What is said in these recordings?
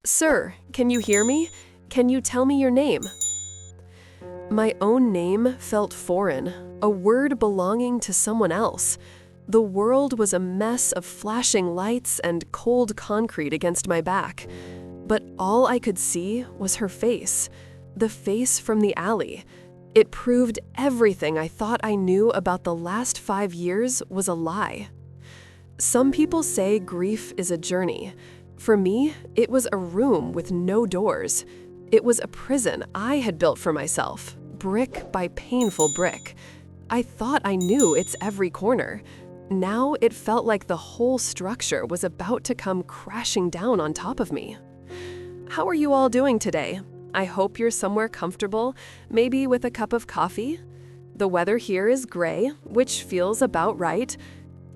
Sir, can you hear me? Can you tell me your name? My own name felt foreign, a word belonging to someone else. The world was a mess of flashing lights and cold concrete against my back. But all I could see was her face, the face from the alley. It proved everything I thought I knew about the last 5 years was a lie. Some people say grief is a journey. For me, it was a room with no doors. It was a prison I had built for myself, brick by painful brick. I thought I knew its every corner. Now it felt like the whole structure was about to come crashing down on top of me. How are you all doing today? I hope you're somewhere comfortable, maybe with a cup of coffee. The weather here is gray, which feels about right.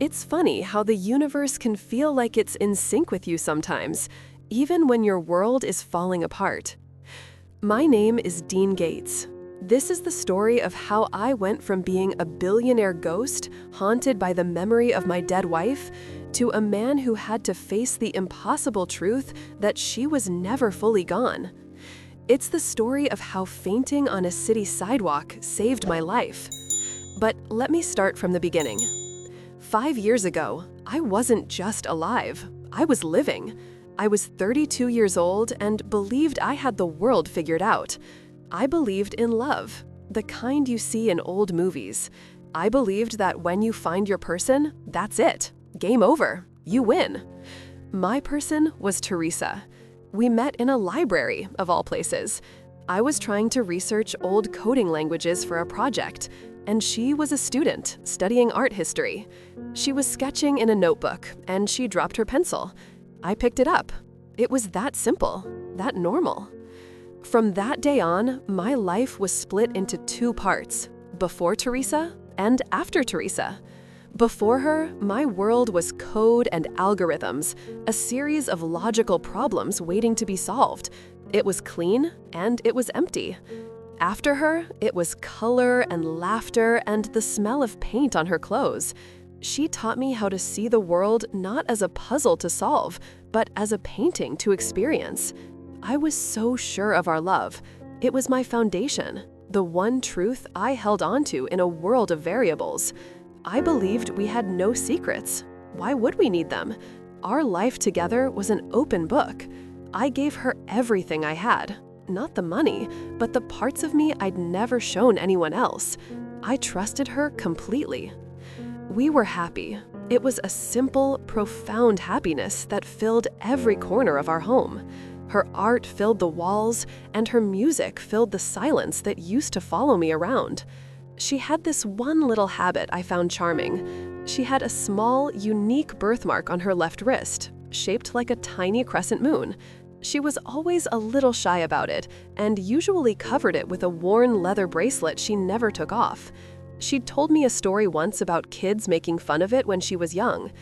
It's funny how the universe can feel like it's in sync with you sometimes, even when your world is falling apart. My name is Dean Gates. This is the story of how I went from being a billionaire ghost haunted by the memory of my dead wife to a man who had to face the impossible truth that she was never fully gone. It's the story of how fainting on a city sidewalk saved my life. But let me start from the beginning. 5 years ago, I wasn't just alive, I was living. I was 32 years old and believed I had the world figured out. I believed in love, the kind you see in old movies. I believed that when you find your person, that's it. Game over. You win. My person was Teresa. We met in a library, of all places. I was trying to research old coding languages for a project, and she was a student studying art history. She was sketching in a notebook, and she dropped her pencil. I picked it up. It was that simple, that normal. From that day on, my life was split into 2 parts, before Teresa and after Teresa. Before her, my world was code and algorithms, a series of logical problems waiting to be solved. It was clean and it was empty. After her, it was color and laughter and the smell of paint on her clothes. She taught me how to see the world not as a puzzle to solve, but as a painting to experience. I was so sure of our love. It was my foundation, the one truth I held onto in a world of variables. I believed we had no secrets. Why would we need them? Our life together was an open book. I gave her everything I had. Not the money, but the parts of me I'd never shown anyone else. I trusted her completely. We were happy. It was a simple, profound happiness that filled every corner of our home. Her art filled the walls, and her music filled the silence that used to follow me around. She had this one little habit I found charming. She had a small, unique birthmark on her left wrist, shaped like a tiny crescent moon. She was always a little shy about it, and usually covered it with a worn leather bracelet she never took off. She'd told me a story once about kids making fun of it when she was young.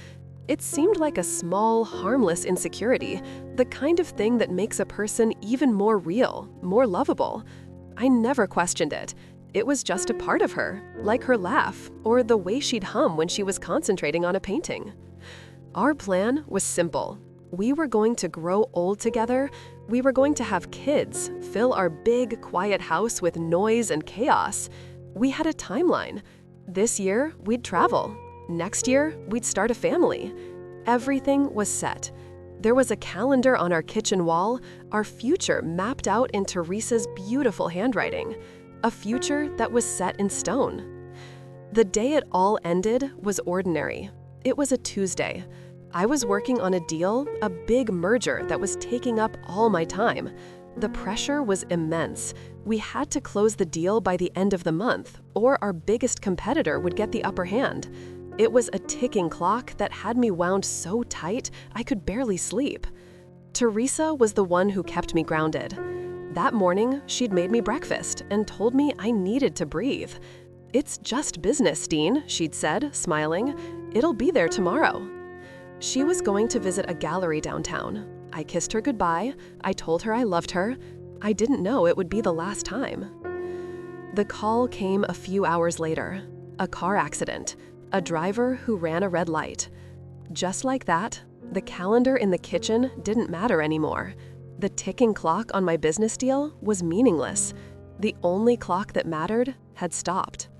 It seemed like a small, harmless insecurity, the kind of thing that makes a person even more real, more lovable. I never questioned it. It was just a part of her, like her laugh, or the way she'd hum when she was concentrating on a painting. Our plan was simple. We were going to grow old together. We were going to have kids, fill our big, quiet house with noise and chaos. We had a timeline. This year, we'd travel. Next year, we'd start a family. Everything was set. There was a calendar on our kitchen wall, our future mapped out in Teresa's beautiful handwriting, a future that was set in stone. The day it all ended was ordinary. It was a Tuesday. I was working on a deal, a big merger that was taking up all my time. The pressure was immense. We had to close the deal by the end of the month, or our biggest competitor would get the upper hand. It was a ticking clock that had me wound so tight I could barely sleep. Teresa was the one who kept me grounded. That morning, she'd made me breakfast and told me I needed to breathe. "It's just business, Dean," she'd said, smiling. "It'll be there tomorrow." She was going to visit a gallery downtown. I kissed her goodbye. I told her I loved her. I didn't know it would be the last time. The call came a few hours later. A car accident. A driver who ran a red light. Just like that, the calendar in the kitchen didn't matter anymore. The ticking clock on my business deal was meaningless. The only clock that mattered had stopped.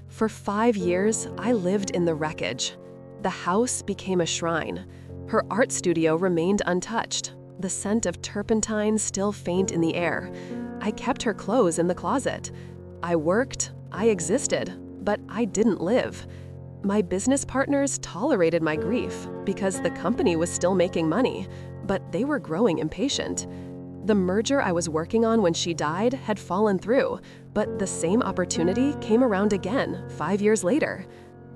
For 5 years, I lived in the wreckage. The house became a shrine. Her art studio remained untouched, the scent of turpentine still faint in the air. I kept her clothes in the closet. I worked, I existed, but I didn't live. My business partners tolerated my grief because the company was still making money, but they were growing impatient. The merger I was working on when she died had fallen through, but the same opportunity came around again 5 years later.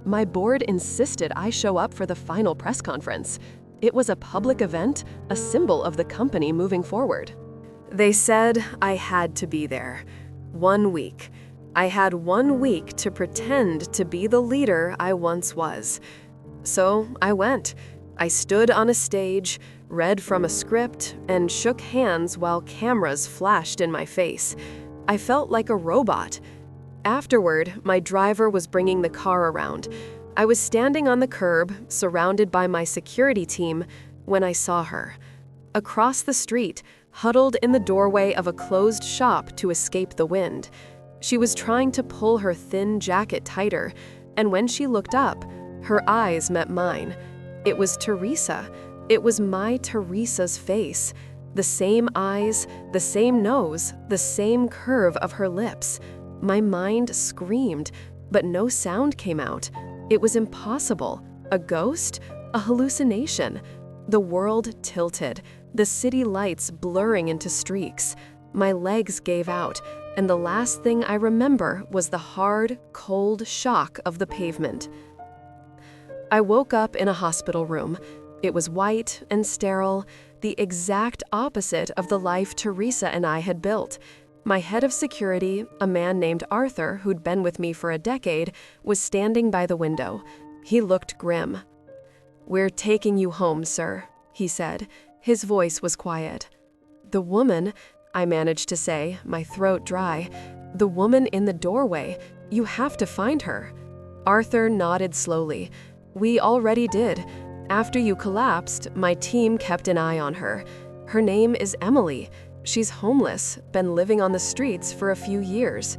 My board insisted I show up for the final press conference. It was a public event, a symbol of the company moving forward. They said I had to be there. 1 week. I had 1 week to pretend to be the leader I once was. So I went. I stood on a stage, read from a script, and shook hands while cameras flashed in my face. I felt like a robot. Afterward, my driver was bringing the car around. I was standing on the curb, surrounded by my security team, when I saw her. Across the street, huddled in the doorway of a closed shop to escape the wind. She was trying to pull her thin jacket tighter, and when she looked up, her eyes met mine. It was Teresa. It was my Teresa's face. The same eyes, the same nose, the same curve of her lips. My mind screamed, but no sound came out. It was impossible. A ghost? A hallucination? The world tilted, the city lights blurring into streaks. My legs gave out, and the last thing I remember was the hard, cold shock of the pavement. I woke up in a hospital room. It was white and sterile, the exact opposite of the life Teresa and I had built. My head of security, a man named Arthur who'd been with me for a decade, was standing by the window. He looked grim. "We're taking you home, sir," he said. His voice was quiet. "The woman," I managed to say, my throat dry, "the woman in the doorway, you have to find her." Arthur nodded slowly. "We already did. After you collapsed, my team kept an eye on her. Her name is Emily. She's homeless, been living on the streets for a few years."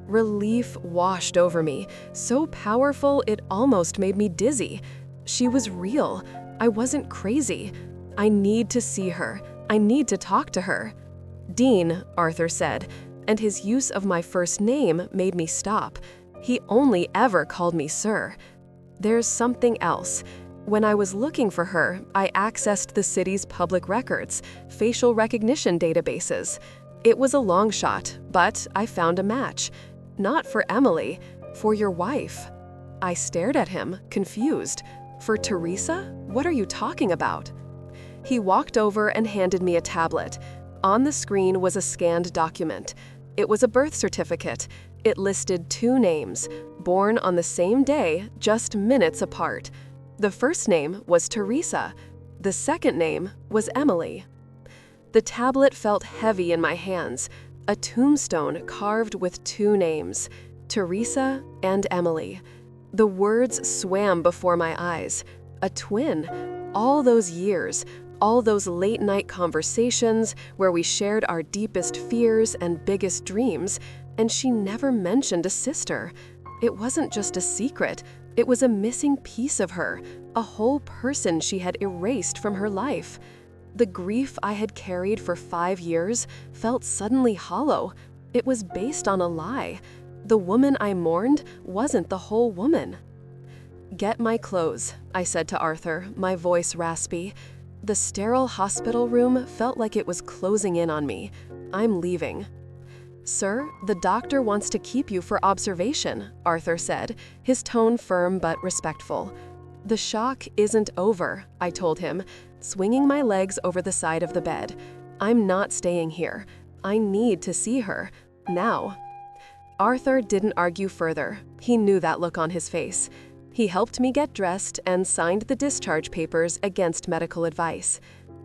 Relief washed over me, so powerful it almost made me dizzy. She was real. I wasn't crazy. I need to see her. I need to talk to her. "Dean," Arthur said, and his use of my first name made me stop. He only ever called me sir. "There's something else. When I was looking for her, I accessed the city's public records, facial recognition databases. It was a long shot, but I found a match. Not for Emily, for your wife." I stared at him, confused. "For Teresa? What are you talking about?" He walked over and handed me a tablet. On the screen was a scanned document. It was a birth certificate. It listed 2 names, born on the same day, just minutes apart. The first name was Teresa. The second name was Emily. The tablet felt heavy in my hands, a tombstone carved with 2 names, Teresa and Emily. The words swam before my eyes. A twin. All those years, all those late-night conversations where we shared our deepest fears and biggest dreams, and she never mentioned a sister. It wasn't just a secret. It was a missing piece of her, a whole person she had erased from her life. The grief I had carried for 5 years felt suddenly hollow. It was based on a lie. The woman I mourned wasn't the whole woman. "Get my clothes," I said to Arthur, my voice raspy. The sterile hospital room felt like it was closing in on me. "I'm leaving." "Sir, the doctor wants to keep you for observation," Arthur said, his tone firm but respectful. "The shock isn't over," I told him, swinging my legs over the side of the bed. "I'm not staying here. I need to see her. Now." Arthur didn't argue further. He knew that look on his face. He helped me get dressed and signed the discharge papers against medical advice.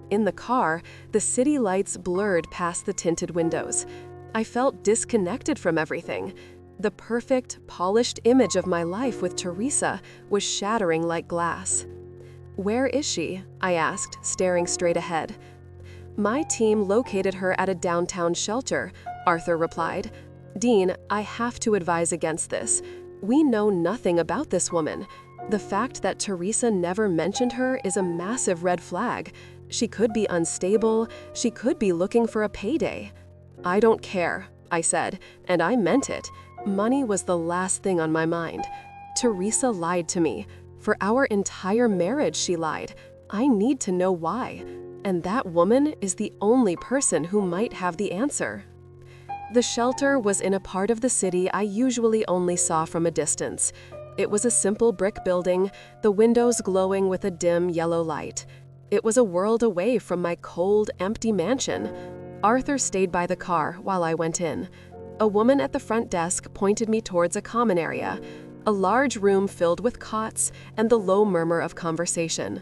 In the car, the city lights blurred past the tinted windows. I felt disconnected from everything. The perfect, polished image of my life with Teresa was shattering like glass. "Where is she?" I asked, staring straight ahead. My team located her at a downtown shelter, Arthur replied. Dean, I have to advise against this. We know nothing about this woman. The fact that Teresa never mentioned her is a massive red flag. She could be unstable. She could be looking for a payday. I don't care, I said, and I meant it. Money was the last thing on my mind. Teresa lied to me. For our entire marriage, she lied. I need to know why. And that woman is the only person who might have the answer. The shelter was in a part of the city I usually only saw from a distance. It was a simple brick building, the windows glowing with a dim yellow light. It was a world away from my cold, empty mansion. Arthur stayed by the car while I went in. A woman at the front desk pointed me towards a common area, a large room filled with cots and the low murmur of conversation.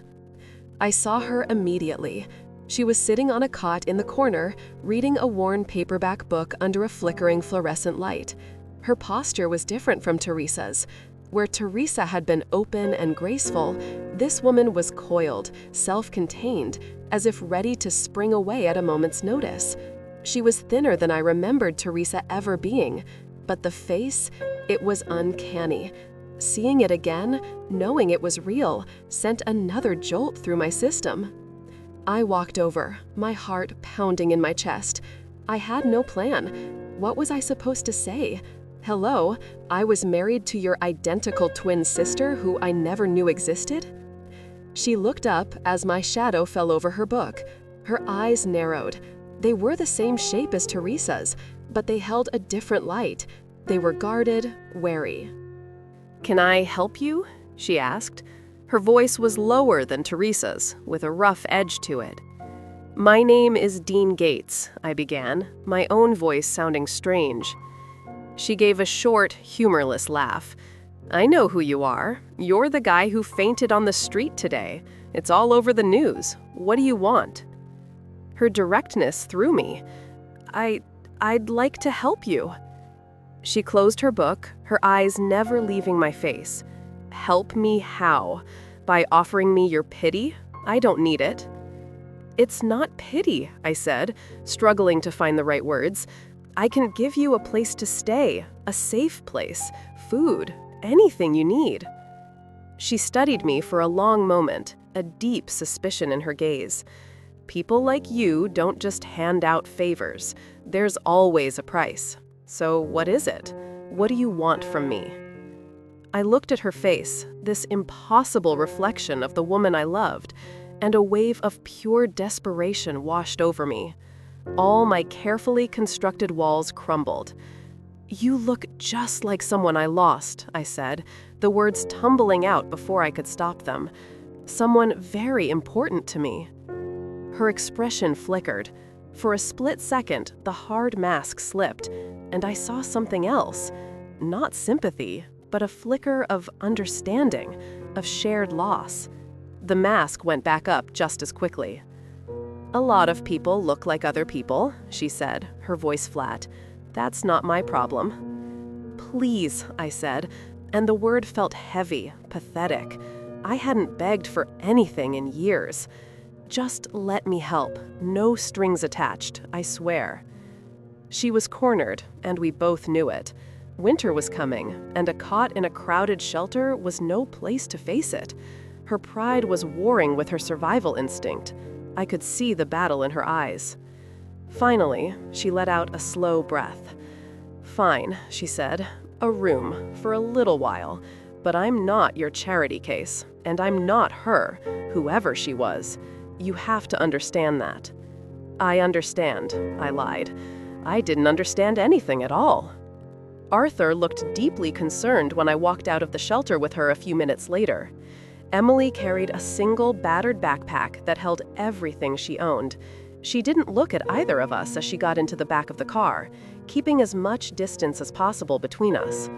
I saw her immediately. She was sitting on a cot in the corner, reading a worn paperback book under a flickering fluorescent light. Her posture was different from Teresa's. Where Teresa had been open and graceful, this woman was coiled, self-contained, as if ready to spring away at a moment's notice. She was thinner than I remembered Teresa ever being, but the face, it was uncanny. Seeing it again, knowing it was real, sent another jolt through my system. I walked over, my heart pounding in my chest. I had no plan. What was I supposed to say? Hello, I was married to your identical twin sister who I never knew existed? She looked up as my shadow fell over her book. Her eyes narrowed. They were the same shape as Teresa's, but they held a different light. They were guarded, wary. "Can I help you?" she asked. Her voice was lower than Teresa's, with a rough edge to it. "My name is Dean Gates," I began, my own voice sounding strange. She gave a short, humorless laugh. "I know who you are. You're the guy who fainted on the street today. It's all over the news. What do you want?" Her directness threw me. I'd like to help you." She closed her book, her eyes never leaving my face. "Help me how? By offering me your pity? I don't need it." "It's not pity," I said, struggling to find the right words. "I can give you a place to stay, a safe place, food, anything you need." She studied me for a long moment, a deep suspicion in her gaze. "People like you don't just hand out favors. There's always a price. So what is it? What do you want from me?" I looked at her face, this impossible reflection of the woman I loved, and a wave of pure desperation washed over me. All my carefully constructed walls crumbled. "You look just like someone I lost," I said, the words tumbling out before I could stop them. "Someone very important to me." Her expression flickered. For a split second, the hard mask slipped, and I saw something else. Not sympathy, but a flicker of understanding, of shared loss. The mask went back up just as quickly. "A lot of people look like other people," she said, her voice flat. "That's not my problem." "Please," I said, and the word felt heavy, pathetic. I hadn't begged for anything in years. "Just let me help. No strings attached, I swear." She was cornered, and we both knew it. Winter was coming, and a cot in a crowded shelter was no place to face it. Her pride was warring with her survival instinct. I could see the battle in her eyes. Finally, she let out a slow breath. "Fine," she said. "A room, for a little while. But I'm not your charity case, and I'm not her, whoever she was. You have to understand that." "I understand," I lied. I didn't understand anything at all. Arthur looked deeply concerned when I walked out of the shelter with her a few minutes later. Emily carried a single battered backpack that held everything she owned. She didn't look at either of us as she got into the back of the car, keeping as much distance as possible between us.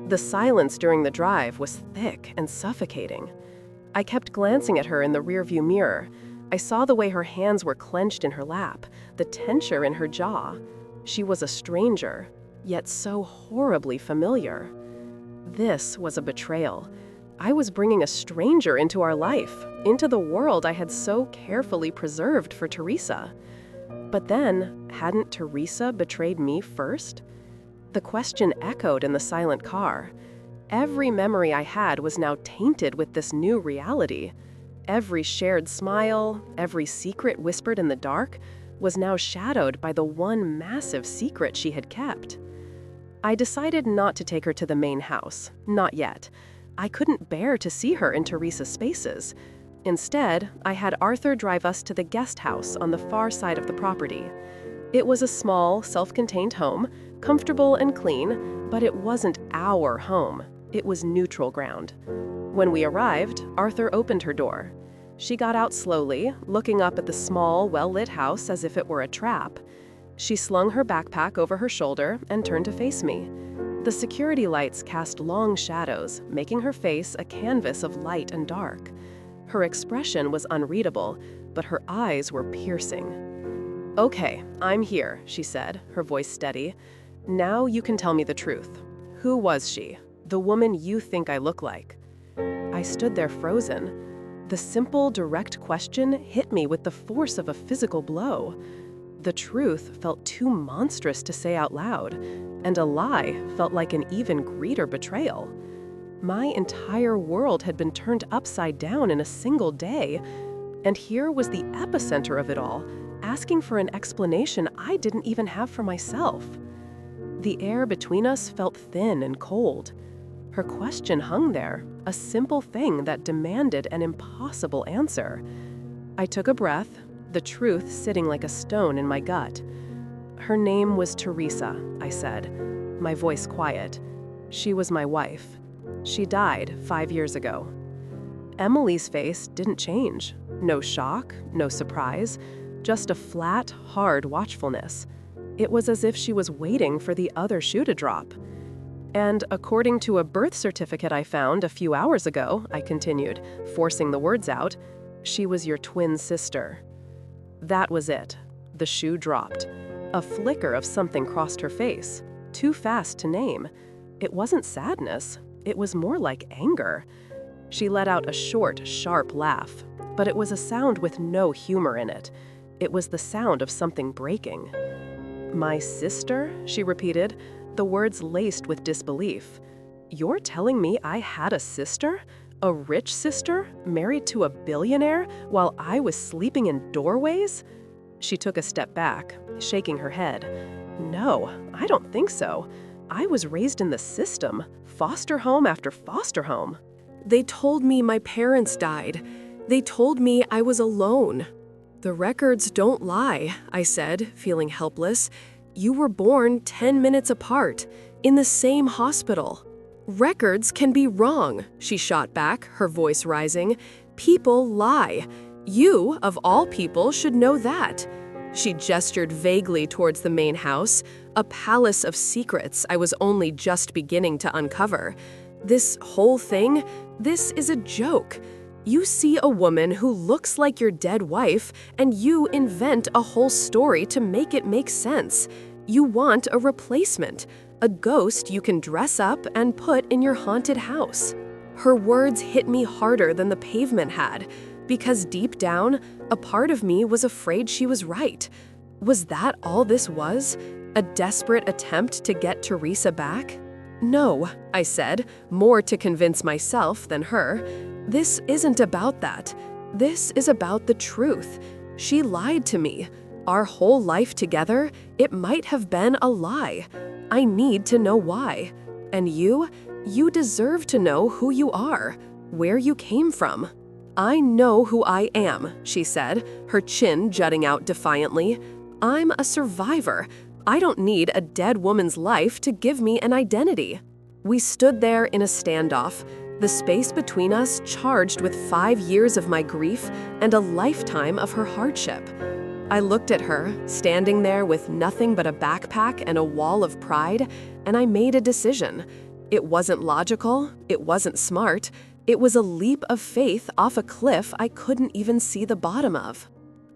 The silence during the drive was thick and suffocating. I kept glancing at her in the rearview mirror. I saw the way her hands were clenched in her lap, the tension in her jaw. She was a stranger, yet so horribly familiar. This was a betrayal. I was bringing a stranger into our life, into the world I had so carefully preserved for Teresa. But then, hadn't Teresa betrayed me first? The question echoed in the silent car. Every memory I had was now tainted with this new reality. Every shared smile, every secret whispered in the dark, was now shadowed by the one massive secret she had kept. I decided not to take her to the main house, not yet. I couldn't bear to see her in Teresa's spaces. Instead, I had Arthur drive us to the guest house on the far side of the property. It was a small, self-contained home, comfortable and clean, but it wasn't our home. It was neutral ground. When we arrived, Arthur opened her door. She got out slowly, looking up at the small, well-lit house as if it were a trap. She slung her backpack over her shoulder and turned to face me. The security lights cast long shadows, making her face a canvas of light and dark. Her expression was unreadable, but her eyes were piercing. "Okay, I'm here," she said, her voice steady. "Now you can tell me the truth. Who was she? The woman you think I look like?" I stood there frozen. The simple, direct question hit me with the force of a physical blow. The truth felt too monstrous to say out loud, and a lie felt like an even greater betrayal. My entire world had been turned upside down in a single day, and here was the epicenter of it all, asking for an explanation I didn't even have for myself. The air between us felt thin and cold. Her question hung there, a simple thing that demanded an impossible answer. I took a breath, the truth sitting like a stone in my gut. "Her name was Teresa," I said, my voice quiet. "She was my wife. She died 5 years ago." Emily's face didn't change. No shock, no surprise, just a flat, hard watchfulness. It was as if she was waiting for the other shoe to drop. "And according to a birth certificate I found a few hours ago," I continued, forcing the words out, "she was your twin sister." That was it. The shoe dropped. A flicker of something crossed her face, too fast to name. It wasn't sadness. It was more like anger. She let out a short, sharp laugh, but it was a sound with no humor in it. It was the sound of something breaking. "My sister?" she repeated, the words laced with disbelief. "You're telling me I had a sister? A rich sister, married to a billionaire, while I was sleeping in doorways?" She took a step back, shaking her head. "No, I don't think so. I was raised in the system, foster home after foster home. They told me my parents died. They told me I was alone." "The records don't lie," I said, feeling helpless. "You were born 10 minutes apart, in the same hospital." "Records can be wrong," she shot back, her voice rising. "People lie. You, of all people, should know that." She gestured vaguely towards the main house, a palace of secrets I was only just beginning to uncover. "This whole thing, this is a joke. You see a woman who looks like your dead wife, and you invent a whole story to make it make sense. You want a replacement, a ghost you can dress up and put in your haunted house." Her words hit me harder than the pavement had, because deep down, a part of me was afraid she was right. Was that all this was? A desperate attempt to get Teresa back? "No," I said, more to convince myself than her. "This isn't about that. This is about the truth. She lied to me. Our whole life together, it might have been a lie. I need to know why. And you deserve to know who you are, where you came from." "I know who I am," she said, her chin jutting out defiantly. "I'm a survivor. I don't need a dead woman's life to give me an identity." We stood there in a standoff, the space between us charged with 5 years of my grief and a lifetime of her hardship. I looked at her, standing there with nothing but a backpack and a wall of pride, and I made a decision. It wasn't logical, it wasn't smart, it was a leap of faith off a cliff I couldn't even see the bottom of.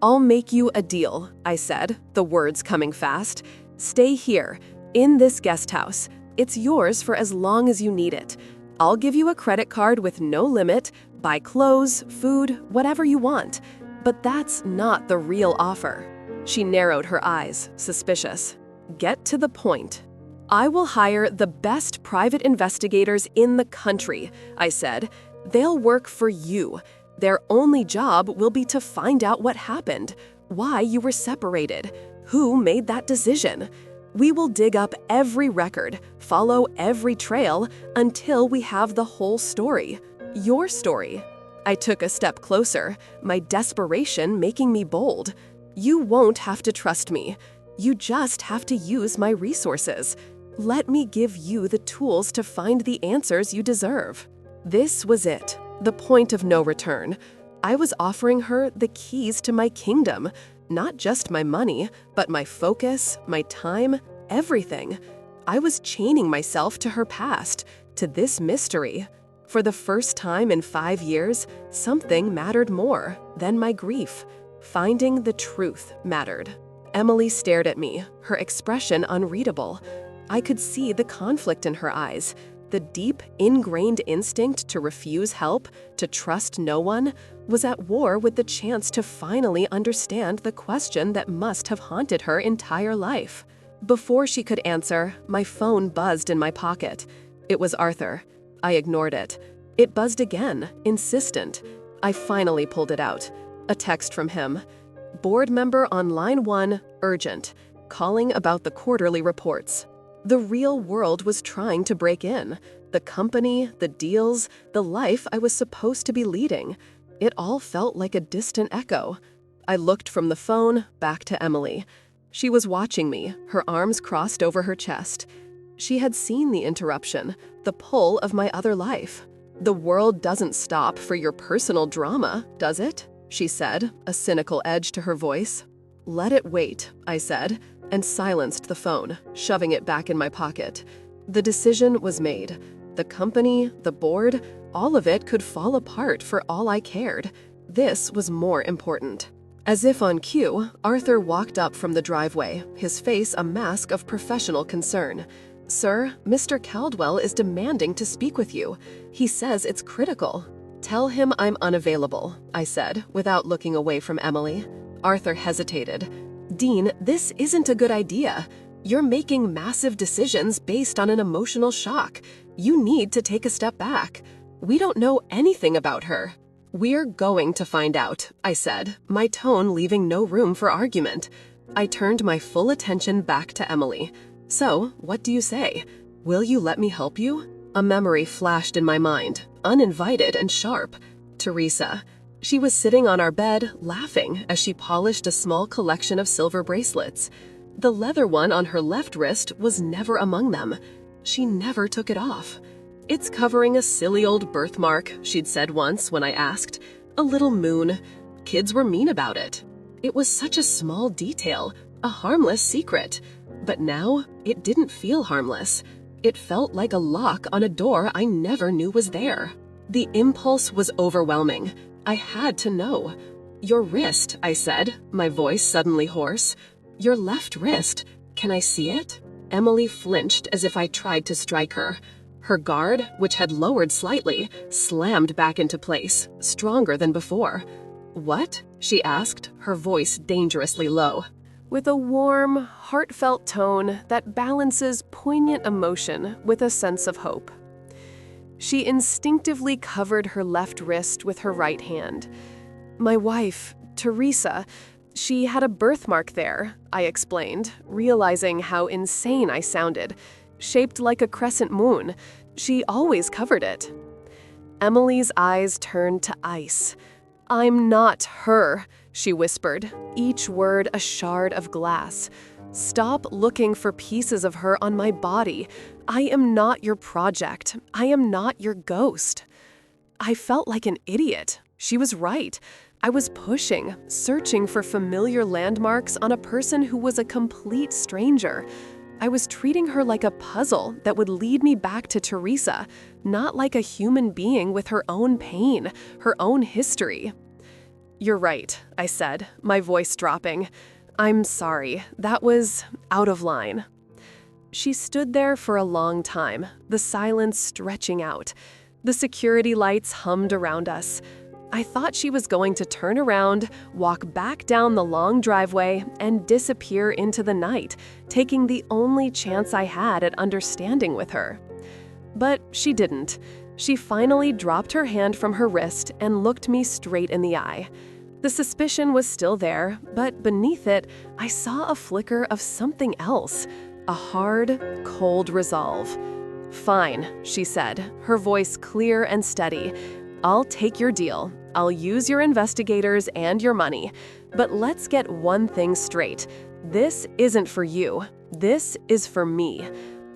"I'll make you a deal," I said, the words coming fast. "Stay here, in this guest house. It's yours for as long as you need it. I'll give you a credit card with no limit, buy clothes, food, whatever you want. But that's not the real offer." She narrowed her eyes, suspicious. Get to the point. I will hire the best private investigators in the country, I said. They'll work for you. Their only job will be to find out what happened, why you were separated, who made that decision. We will dig up every record, follow every trail, until we have the whole story. Your story. I took a step closer, my desperation making me bold. You won't have to trust me. You just have to use my resources. Let me give you the tools to find the answers you deserve. This was it, the point of no return. I was offering her the keys to my kingdom, not just my money, but my focus, my time, everything. I was chaining myself to her past, to this mystery. For the first time in 5 years, something mattered more than my grief. Finding the truth mattered. Emily stared at me, her expression unreadable. I could see the conflict in her eyes. The deep, ingrained instinct to refuse help, to trust no one, was at war with the chance to finally understand the question that must have haunted her entire life. Before she could answer, my phone buzzed in my pocket. It was Arthur. I ignored it. It buzzed again, insistent. I finally pulled it out. A text from him. Board member on line 1, urgent, calling about the quarterly reports. The real world was trying to break in. The company, the deals, the life I was supposed to be leading. It all felt like a distant echo. I looked from the phone back to Emily. She was watching me, her arms crossed over her chest. She had seen the interruption, the pull of my other life. The world doesn't stop for your personal drama, does it? She said, a cynical edge to her voice. Let it wait, I said, and silenced the phone, shoving it back in my pocket. The decision was made. The company, the board, all of it could fall apart for all I cared. This was more important. As if on cue, Arthur walked up from the driveway, his face a mask of professional concern. Sir, Mr. Caldwell is demanding to speak with you. He says it's critical. Tell him I'm unavailable, I said, without looking away from Emily. Arthur hesitated. Dean, this isn't a good idea. You're making massive decisions based on an emotional shock. You need to take a step back. We don't know anything about her. We're going to find out, I said, my tone leaving no room for argument. I turned my full attention back to Emily. So, what do you say? Will you let me help you? A memory flashed in my mind, uninvited and sharp. Teresa. She was sitting on our bed, laughing as she polished a small collection of silver bracelets. The leather one on her left wrist was never among them. She never took it off. It's covering a silly old birthmark, she'd said once when I asked. A little moon. Kids were mean about it. It was such a small detail, a harmless secret. But now, it didn't feel harmless. It felt like a lock on a door I never knew was there. The impulse was overwhelming. I had to know. Your wrist, I said, my voice suddenly hoarse. Your left wrist. Can I see it? Emily flinched as if I tried to strike her. Her guard, which had lowered slightly, slammed back into place, stronger than before. What? She asked, her voice dangerously low. With a warm, heartfelt tone that balances poignant emotion with a sense of hope. She instinctively covered her left wrist with her right hand. My wife, Teresa, she had a birthmark there, I explained, realizing how insane I sounded. Shaped like a crescent moon. She always covered it. Emily's eyes turned to ice. I'm not her, she whispered, each word a shard of glass. Stop looking for pieces of her on my body. I am not your project. I am not your ghost. I felt like an idiot. She was right. I was pushing, searching for familiar landmarks on a person who was a complete stranger. I was treating her like a puzzle that would lead me back to Teresa, not like a human being with her own pain, her own history. You're right, I said, my voice dropping. I'm sorry, that was out of line. She stood there for a long time, the silence stretching out. The security lights hummed around us. I thought she was going to turn around, walk back down the long driveway, and disappear into the night, taking the only chance I had at understanding with her. But she didn't. She finally dropped her hand from her wrist and looked me straight in the eye. The suspicion was still there, but beneath it, I saw a flicker of something else, a hard, cold resolve. "Fine," she said, her voice clear and steady. "I'll take your deal. I'll use your investigators and your money. But let's get one thing straight. This isn't for you. This is for me.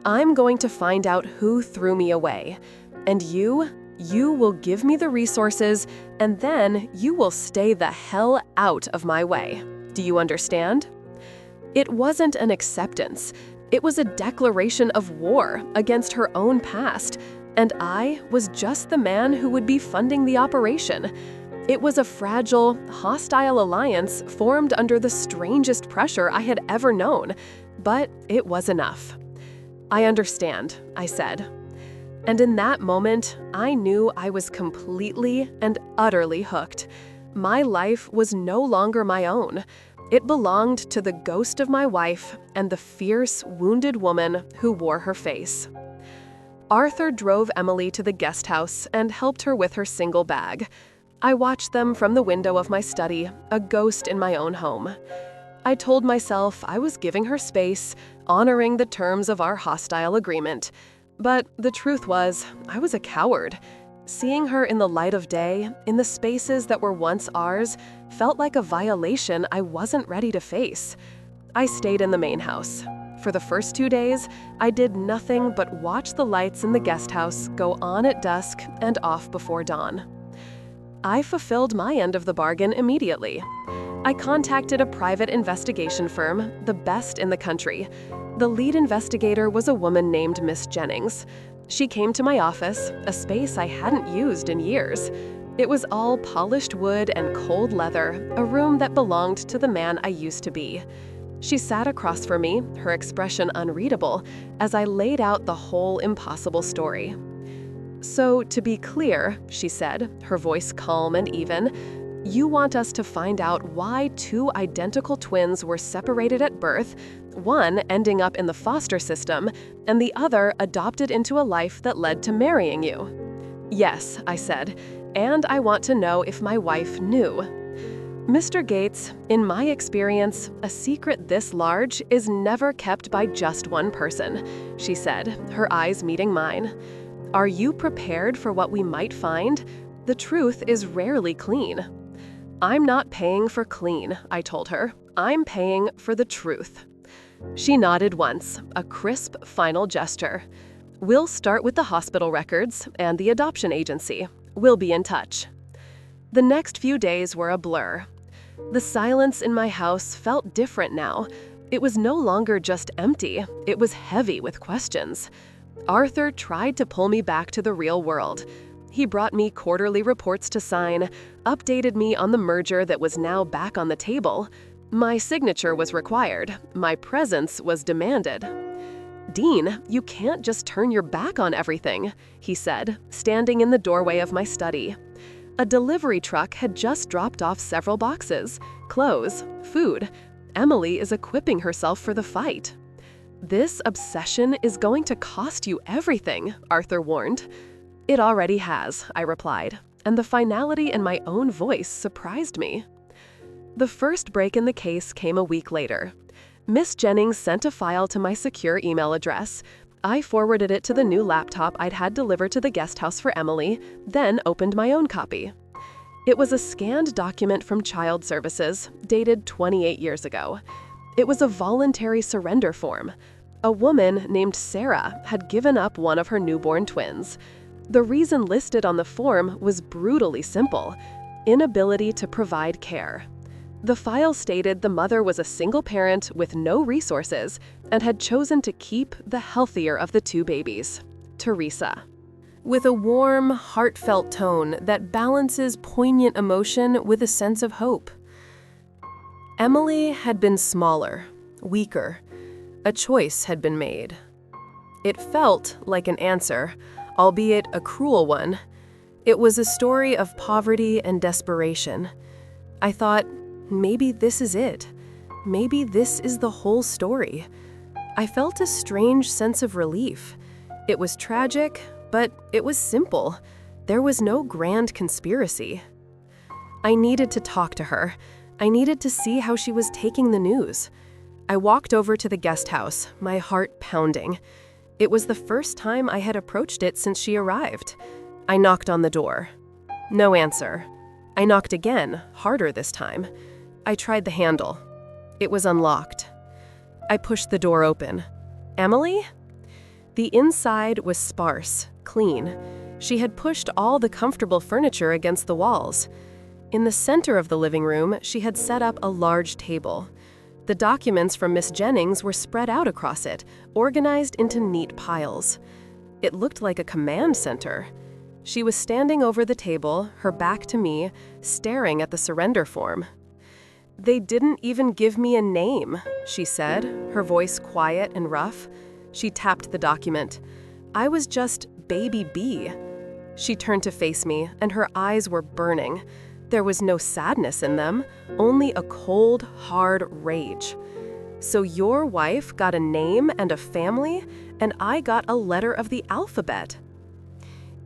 I'm going to find out who threw me away. And you will give me the resources, and then you will stay the hell out of my way. Do you understand?" It wasn't an acceptance. It was a declaration of war against her own past, and I was just the man who would be funding the operation. It was a fragile, hostile alliance formed under the strangest pressure I had ever known, but it was enough. "I understand," I said. And in that moment, I knew I was completely and utterly hooked. My life was no longer my own. It belonged to the ghost of my wife and the fierce, wounded woman who wore her face. Arthur drove Emily to the guest house and helped her with her single bag. I watched them from the window of my study, a ghost in my own home. I told myself I was giving her space, honoring the terms of our hostile agreement. But the truth was, I was a coward. Seeing her in the light of day, in the spaces that were once ours, felt like a violation I wasn't ready to face. I stayed in the main house. For the first 2 days, I did nothing but watch the lights in the guest house go on at dusk and off before dawn. I fulfilled my end of the bargain immediately. I contacted a private investigation firm, the best in the country. The lead investigator was a woman named Miss Jennings. She came to my office, a space I hadn't used in years. It was all polished wood and cold leather, a room that belonged to the man I used to be. She sat across from me, her expression unreadable, as I laid out the whole impossible story. "So, to be clear," she said, her voice calm and even, "you want us to find out why 2 identical twins were separated at birth, one ending up in the foster system, and the other adopted into a life that led to marrying you." "Yes," I said, "and I want to know if my wife knew." "Mr. Gates, in my experience, a secret this large is never kept by just one person," she said, her eyes meeting mine. "Are you prepared for what we might find? The truth is rarely clean." "I'm not paying for clean," I told her. "I'm paying for the truth." She nodded once, a crisp, final gesture. "We'll start with the hospital records and the adoption agency. We'll be in touch." The next few days were a blur. The silence in my house felt different now. It was no longer just empty, it was heavy with questions. Arthur tried to pull me back to the real world. He brought me quarterly reports to sign, updated me on the merger that was now back on the table. My signature was required. My presence was demanded. "Dean, you can't just turn your back on everything," he said, standing in the doorway of my study. A delivery truck had just dropped off several boxes, clothes, food. Emily is equipping herself for the fight. "This obsession is going to cost you everything," Arthur warned. "It already has," I replied, and the finality in my own voice surprised me. The first break in the case came a week later. Miss Jennings sent a file to my secure email address. I forwarded it to the new laptop I'd had delivered to the guest house for Emily, then opened my own copy. It was a scanned document from Child Services, dated 28 years ago. It was a voluntary surrender form. A woman named Sarah had given up one of her newborn twins. The reason listed on the form was brutally simple: inability to provide care. The file stated the mother was a single parent with no resources and had chosen to keep the healthier of the 2 babies, Teresa. With a warm, heartfelt tone that balances poignant emotion with a sense of hope. Emily had been smaller, weaker. A choice had been made. It felt like an answer, albeit a cruel one. It was a story of poverty and desperation. I thought, maybe this is it. Maybe this is the whole story. I felt a strange sense of relief. It was tragic, but it was simple. There was no grand conspiracy. I needed to talk to her. I needed to see how she was taking the news. I walked over to the guest house, my heart pounding. It was the first time I had approached it since she arrived. I knocked on the door. No answer. I knocked again, harder this time. I tried the handle. It was unlocked. I pushed the door open. Emily? The inside was sparse, clean. She had pushed all the comfortable furniture against the walls. In the center of the living room, she had set up a large table. The documents from Miss Jennings were spread out across it, organized into neat piles. It looked like a command center. She was standing over the table, her back to me, staring at the surrender form. "They didn't even give me a name," she said, her voice quiet and rough. She tapped the document. "I was just Baby B." She turned to face me, and her eyes were burning. There was no sadness in them, only a cold, hard rage. "So your wife got a name and a family, and I got a letter of the alphabet."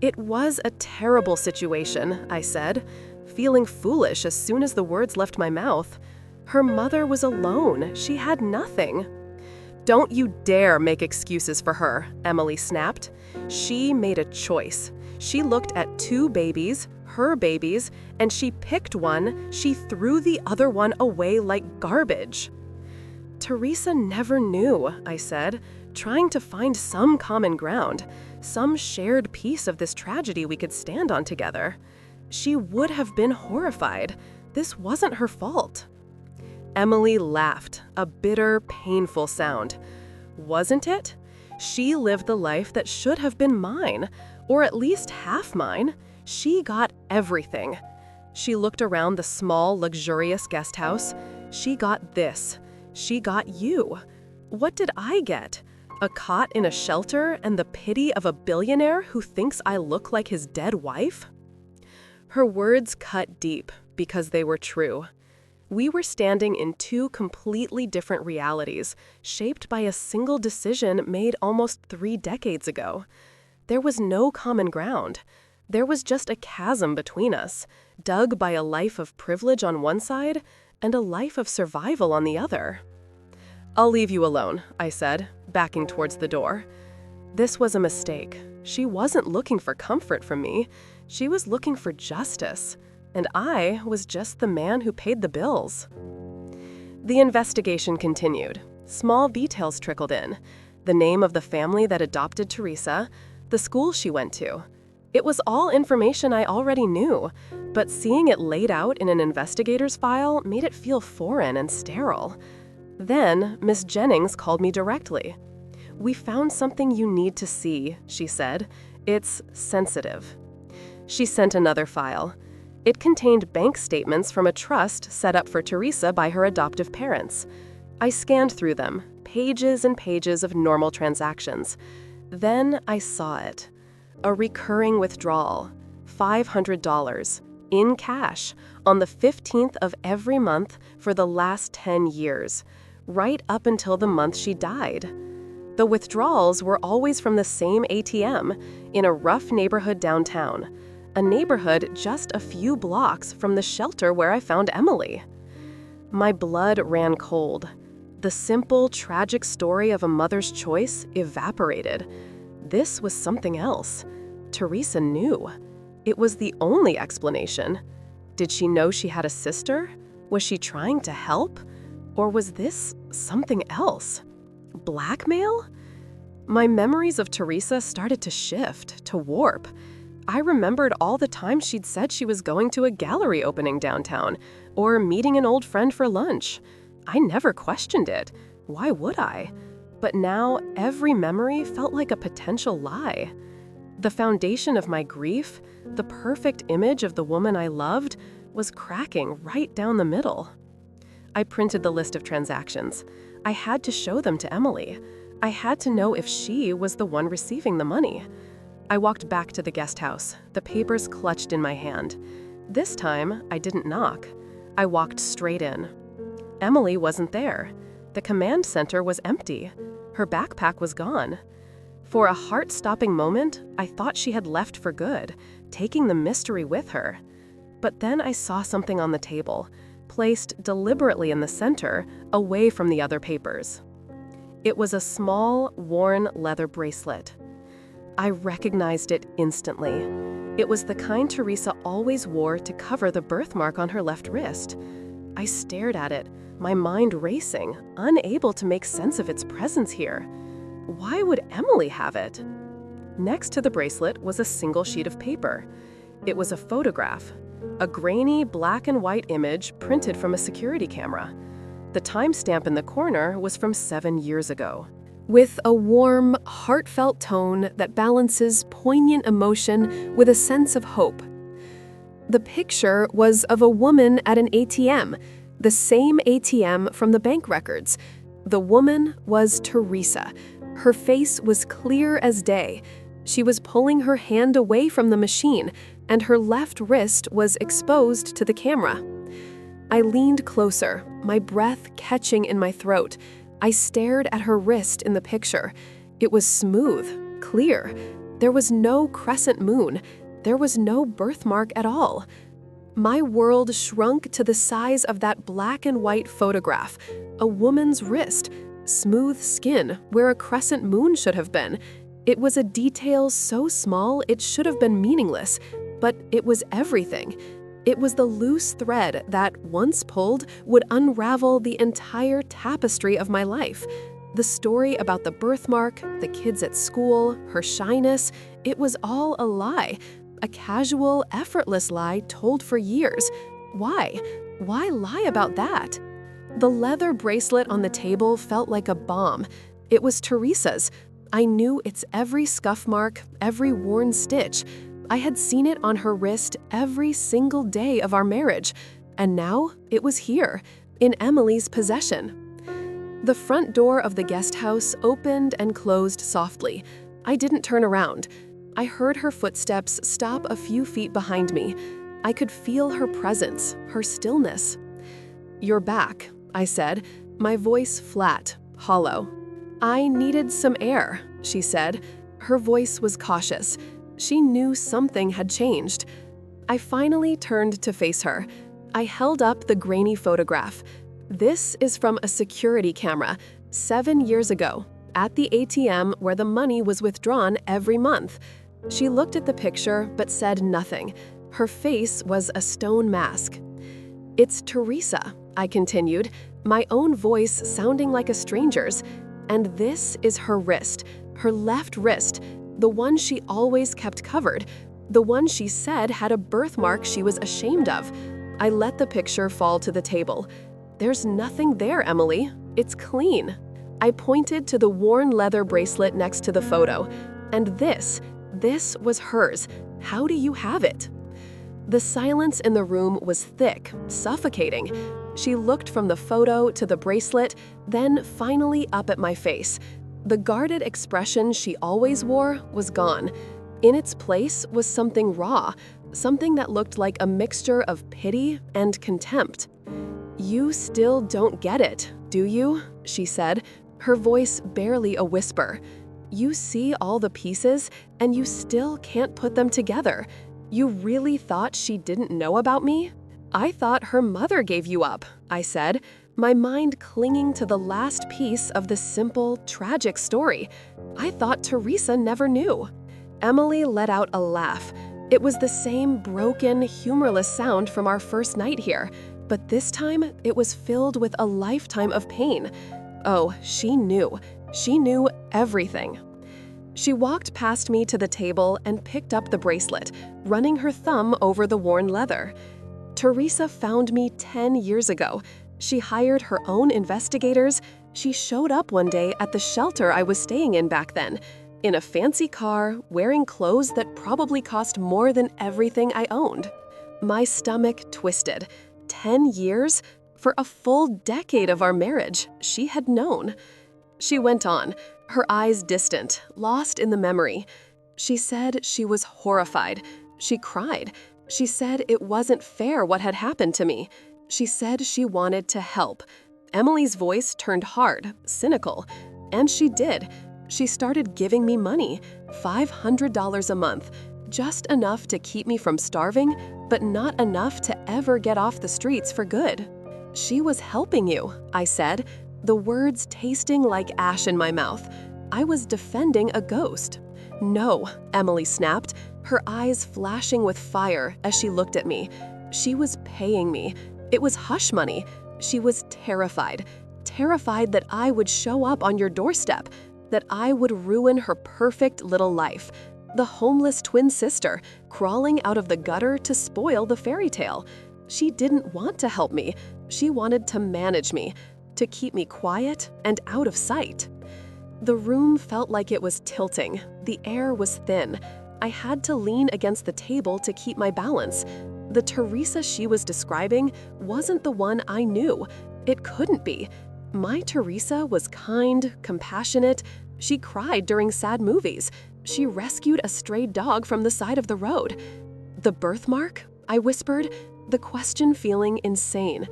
It was a terrible situation, I said, feeling foolish as soon as the words left my mouth. Her mother was alone. She had nothing. "Don't you dare make excuses for her," Emily snapped. "She made a choice. She looked at two babies, her babies, and she picked one. She threw the other one away like garbage." "Teresa never knew," I said, trying to find some common ground, some shared piece of this tragedy we could stand on together. She would have been horrified. This wasn't her fault. Emily laughed, a bitter, painful sound. "Wasn't it? She lived the life that should have been mine, or at least half mine. She got everything." She looked around the small, luxurious guest house. "She got this. She got you. What did I get? A cot in a shelter and the pity of a billionaire who thinks I look like his dead wife?" Her words cut deep because they were true. We were standing in two completely different realities, shaped by a single decision made almost 3 decades ago. There was no common ground. There was just a chasm between us, dug by a life of privilege on one side and a life of survival on the other. "I'll leave you alone," I said, backing towards the door. This was a mistake. She wasn't looking for comfort from me. She was looking for justice. And I was just the man who paid the bills. The investigation continued. Small details trickled in. The name of the family that adopted Teresa, the school she went to. It was all information I already knew, but seeing it laid out in an investigator's file made it feel foreign and sterile. Then Miss Jennings called me directly. "We found something you need to see," she said. "It's sensitive." She sent another file. It contained bank statements from a trust set up for Teresa by her adoptive parents. I scanned through them, pages and pages of normal transactions. Then I saw it. A recurring withdrawal, $500, in cash, on the 15th of every month for the last 10 years, right up until the month she died. The withdrawals were always from the same ATM, in a rough neighborhood downtown. A neighborhood just a few blocks from the shelter where I found Emily. My blood ran cold. The simple, tragic story of a mother's choice evaporated. This was something else. Teresa knew. It was the only explanation. Did she know she had a sister? Was she trying to help? Or was this something else? Blackmail? My memories of Teresa started to shift, to warp. I remembered all the times she'd said she was going to a gallery opening downtown, or meeting an old friend for lunch. I never questioned it. Why would I? But now, every memory felt like a potential lie. The foundation of my grief, the perfect image of the woman I loved, was cracking right down the middle. I printed the list of transactions. I had to show them to Emily. I had to know if she was the one receiving the money. I walked back to the guest house, the papers clutched in my hand. This time, I didn't knock. I walked straight in. Emily wasn't there. The command center was empty. Her backpack was gone. For a heart-stopping moment, I thought she had left for good, taking the mystery with her. But then I saw something on the table, placed deliberately in the center, away from the other papers. It was a small, worn leather bracelet. I recognized it instantly. It was the kind Teresa always wore to cover the birthmark on her left wrist. I stared at it, my mind racing, unable to make sense of its presence here. Why would Emily have it? Next to the bracelet was a single sheet of paper. It was a photograph, a grainy black and white image printed from a security camera. The timestamp in the corner was from 7 years ago. With a warm, heartfelt tone that balances poignant emotion with a sense of hope. The picture was of a woman at an ATM, the same ATM from the bank records. The woman was Teresa. Her face was clear as day. She was pulling her hand away from the machine, and her left wrist was exposed to the camera. I leaned closer, my breath catching in my throat. I stared at her wrist in the picture. It was smooth, clear. There was no crescent moon. There was no birthmark at all. My world shrunk to the size of that black and white photograph. A woman's wrist, smooth skin where a crescent moon should have been. It was a detail so small it should have been meaningless, but it was everything. It was the loose thread that, once pulled, would unravel the entire tapestry of my life. The story about the birthmark, the kids at school, her shyness, it was all a lie. A casual, effortless lie told for years. Why? Why lie about that? The leather bracelet on the table felt like a bomb. It was Teresa's. I knew its every scuff mark, every worn stitch. I had seen it on her wrist every single day of our marriage, and now it was here, in Emily's possession. The front door of the guest house opened and closed softly. I didn't turn around. I heard her footsteps stop a few feet behind me. I could feel her presence, her stillness. "You're back," I said, my voice flat, hollow. "I needed some air," she said. Her voice was cautious. She knew something had changed. I finally turned to face her. I held up the grainy photograph. This is from a security camera, 7 years ago, at the ATM where the money was withdrawn every month. She looked at the picture but said nothing. Her face was a stone mask. "It's Teresa," I continued, my own voice sounding like a stranger's. "And this is her wrist, her left wrist, the one she always kept covered, the one she said had a birthmark she was ashamed of." I let the picture fall to the table. "There's nothing there, Emily. It's clean." I pointed to the worn leather bracelet next to the photo. "And this was hers. How do you have it?" The silence in the room was thick, suffocating. She looked from the photo to the bracelet, then finally up at my face. The guarded expression she always wore was gone. In its place was something raw, something that looked like a mixture of pity and contempt. "You still don't get it, do you?" she said, her voice barely a whisper. "You see all the pieces, and you still can't put them together. You really thought she didn't know about me?" "I thought her mother gave you up," I said, my mind clinging to the last piece of the simple, tragic story. "I thought Teresa never knew." Emily let out a laugh. It was the same broken, humorless sound from our first night here, but this time it was filled with a lifetime of pain. Oh, she knew. She knew everything. She walked past me to the table and picked up the bracelet, running her thumb over the worn leather. "Teresa found me 10 years ago. She hired her own investigators. She showed up one day at the shelter I was staying in back then, in a fancy car, wearing clothes that probably cost more than everything I owned." My stomach twisted. 10 years? For a full decade of our marriage, she had known. She went on, her eyes distant, lost in the memory. She said she was horrified. She cried. She said it wasn't fair what had happened to me. She said she wanted to help. Emily's voice turned hard, cynical. And she did. She started giving me money, $500 a month, just enough to keep me from starving, but not enough to ever get off the streets for good. She was helping you, I said, the words tasting like ash in my mouth. I was defending a ghost. No, Emily snapped, her eyes flashing with fire as she looked at me. She was paying me. It was hush money. She was terrified. Terrified that I would show up on your doorstep, that I would ruin her perfect little life. The homeless twin sister, crawling out of the gutter to spoil the fairy tale. She didn't want to help me. She wanted to manage me, to keep me quiet and out of sight. The room felt like it was tilting. The air was thin. I had to lean against the table to keep my balance. The Teresa she was describing wasn't the one I knew. It couldn't be. My Teresa was kind, compassionate. She cried during sad movies. She rescued a stray dog from the side of the road. The birthmark? I whispered, the question feeling insane.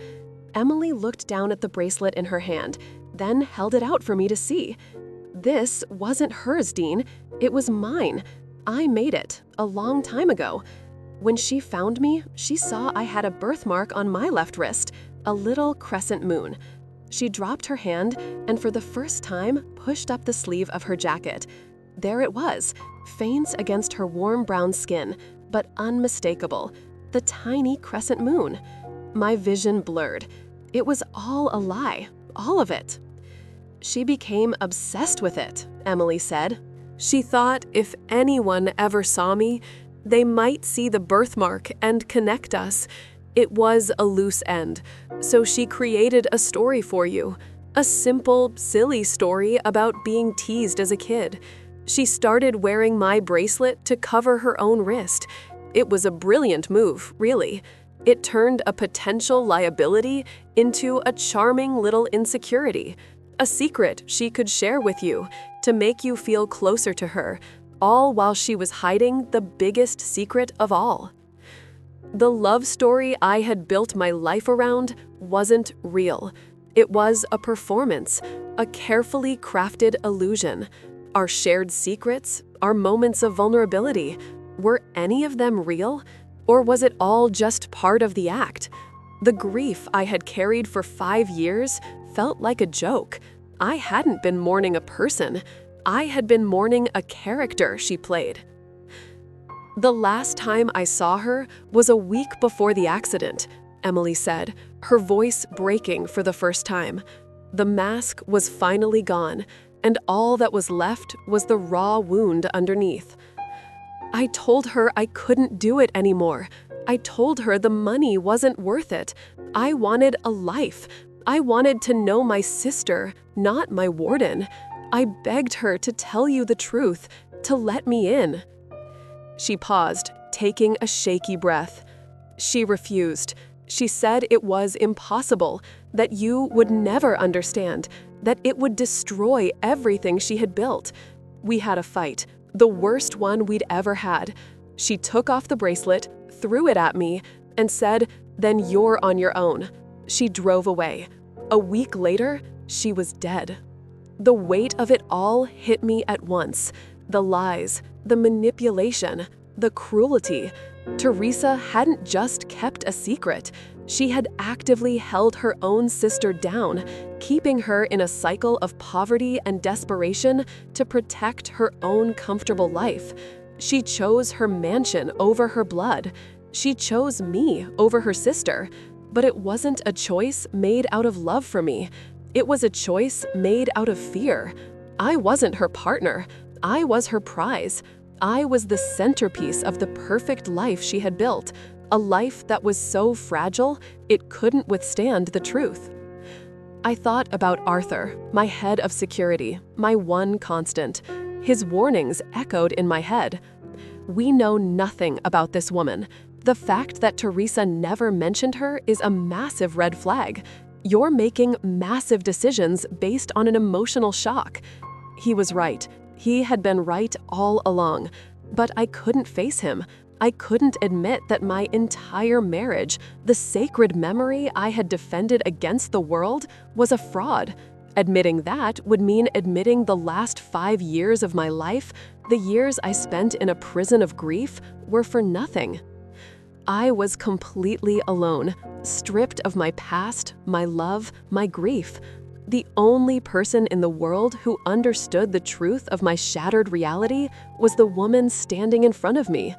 Emily looked down at the bracelet in her hand, then held it out for me to see. This wasn't hers, Dean. It was mine. I made it, a long time ago. When she found me, she saw I had a birthmark on my left wrist, a little crescent moon. She dropped her hand and for the first time pushed up the sleeve of her jacket. There it was, faint against her warm brown skin, but unmistakable, the tiny crescent moon. My vision blurred. It was all a lie, all of it. She became obsessed with it, Emily said. She thought if anyone ever saw me, they might see the birthmark and connect us. It was a loose end, so she created a story for you. A simple, silly story about being teased as a kid. She started wearing my bracelet to cover her own wrist. It was a brilliant move, really. It turned a potential liability into a charming little insecurity. A secret she could share with you to make you feel closer to her, all while she was hiding the biggest secret of all. The love story I had built my life around wasn't real. It was a performance, a carefully crafted illusion. Our shared secrets, our moments of vulnerability, were any of them real? Or was it all just part of the act? The grief I had carried for 5 years felt like a joke. I hadn't been mourning a person. I had been mourning a character she played. The last time I saw her was a week before the accident, Emily said, her voice breaking for the first time. The mask was finally gone, and all that was left was the raw wound underneath. I told her I couldn't do it anymore. I told her the money wasn't worth it. I wanted a life. I wanted to know my sister, not my warden. I begged her to tell you the truth, to let me in. She paused, taking a shaky breath. She refused. She said it was impossible, that you would never understand, that it would destroy everything she had built. We had a fight, the worst one we'd ever had. She took off the bracelet, threw it at me, and said, "Then you're on your own." She drove away. A week later, she was dead. The weight of it all hit me at once. The lies, the manipulation, the cruelty. Teresa hadn't just kept a secret. She had actively held her own sister down, keeping her in a cycle of poverty and desperation to protect her own comfortable life. She chose her mansion over her blood. She chose me over her sister. But it wasn't a choice made out of love for me. It was a choice made out of fear. I wasn't her partner. I was her prize. I was the centerpiece of the perfect life she had built, a life that was so fragile it couldn't withstand the truth. I thought about Arthur, my head of security, my one constant. His warnings echoed in my head. We know nothing about this woman. The fact that Teresa never mentioned her is a massive red flag. You're making massive decisions based on an emotional shock. He was right. He had been right all along. But I couldn't face him. I couldn't admit that my entire marriage, the sacred memory I had defended against the world, was a fraud. Admitting that would mean admitting the last 5 years of my life, the years I spent in a prison of grief, were for nothing. I was completely alone, stripped of my past, my love, my grief. The only person in the world who understood the truth of my shattered reality was the woman standing in front of me,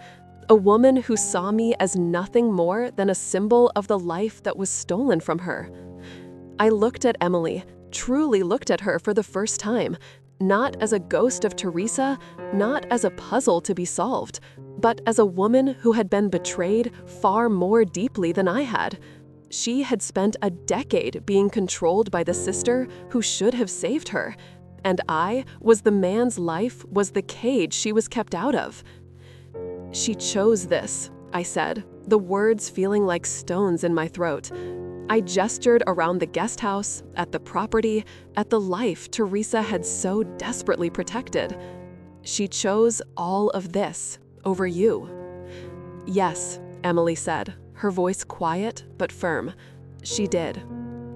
a woman who saw me as nothing more than a symbol of the life that was stolen from her. I looked at Emily, truly looked at her for the first time, not as a ghost of Teresa, not as a puzzle to be solved, but as a woman who had been betrayed far more deeply than I had. She had spent a decade being controlled by the sister who should have saved her, and I was the man's life, was the cage she was kept out of. "She chose this," I said, the words feeling like stones in my throat. I gestured around the guest house, at the property, at the life Teresa had so desperately protected. "She chose all of this over you." "Yes," Emily said, her voice quiet but firm. "She did."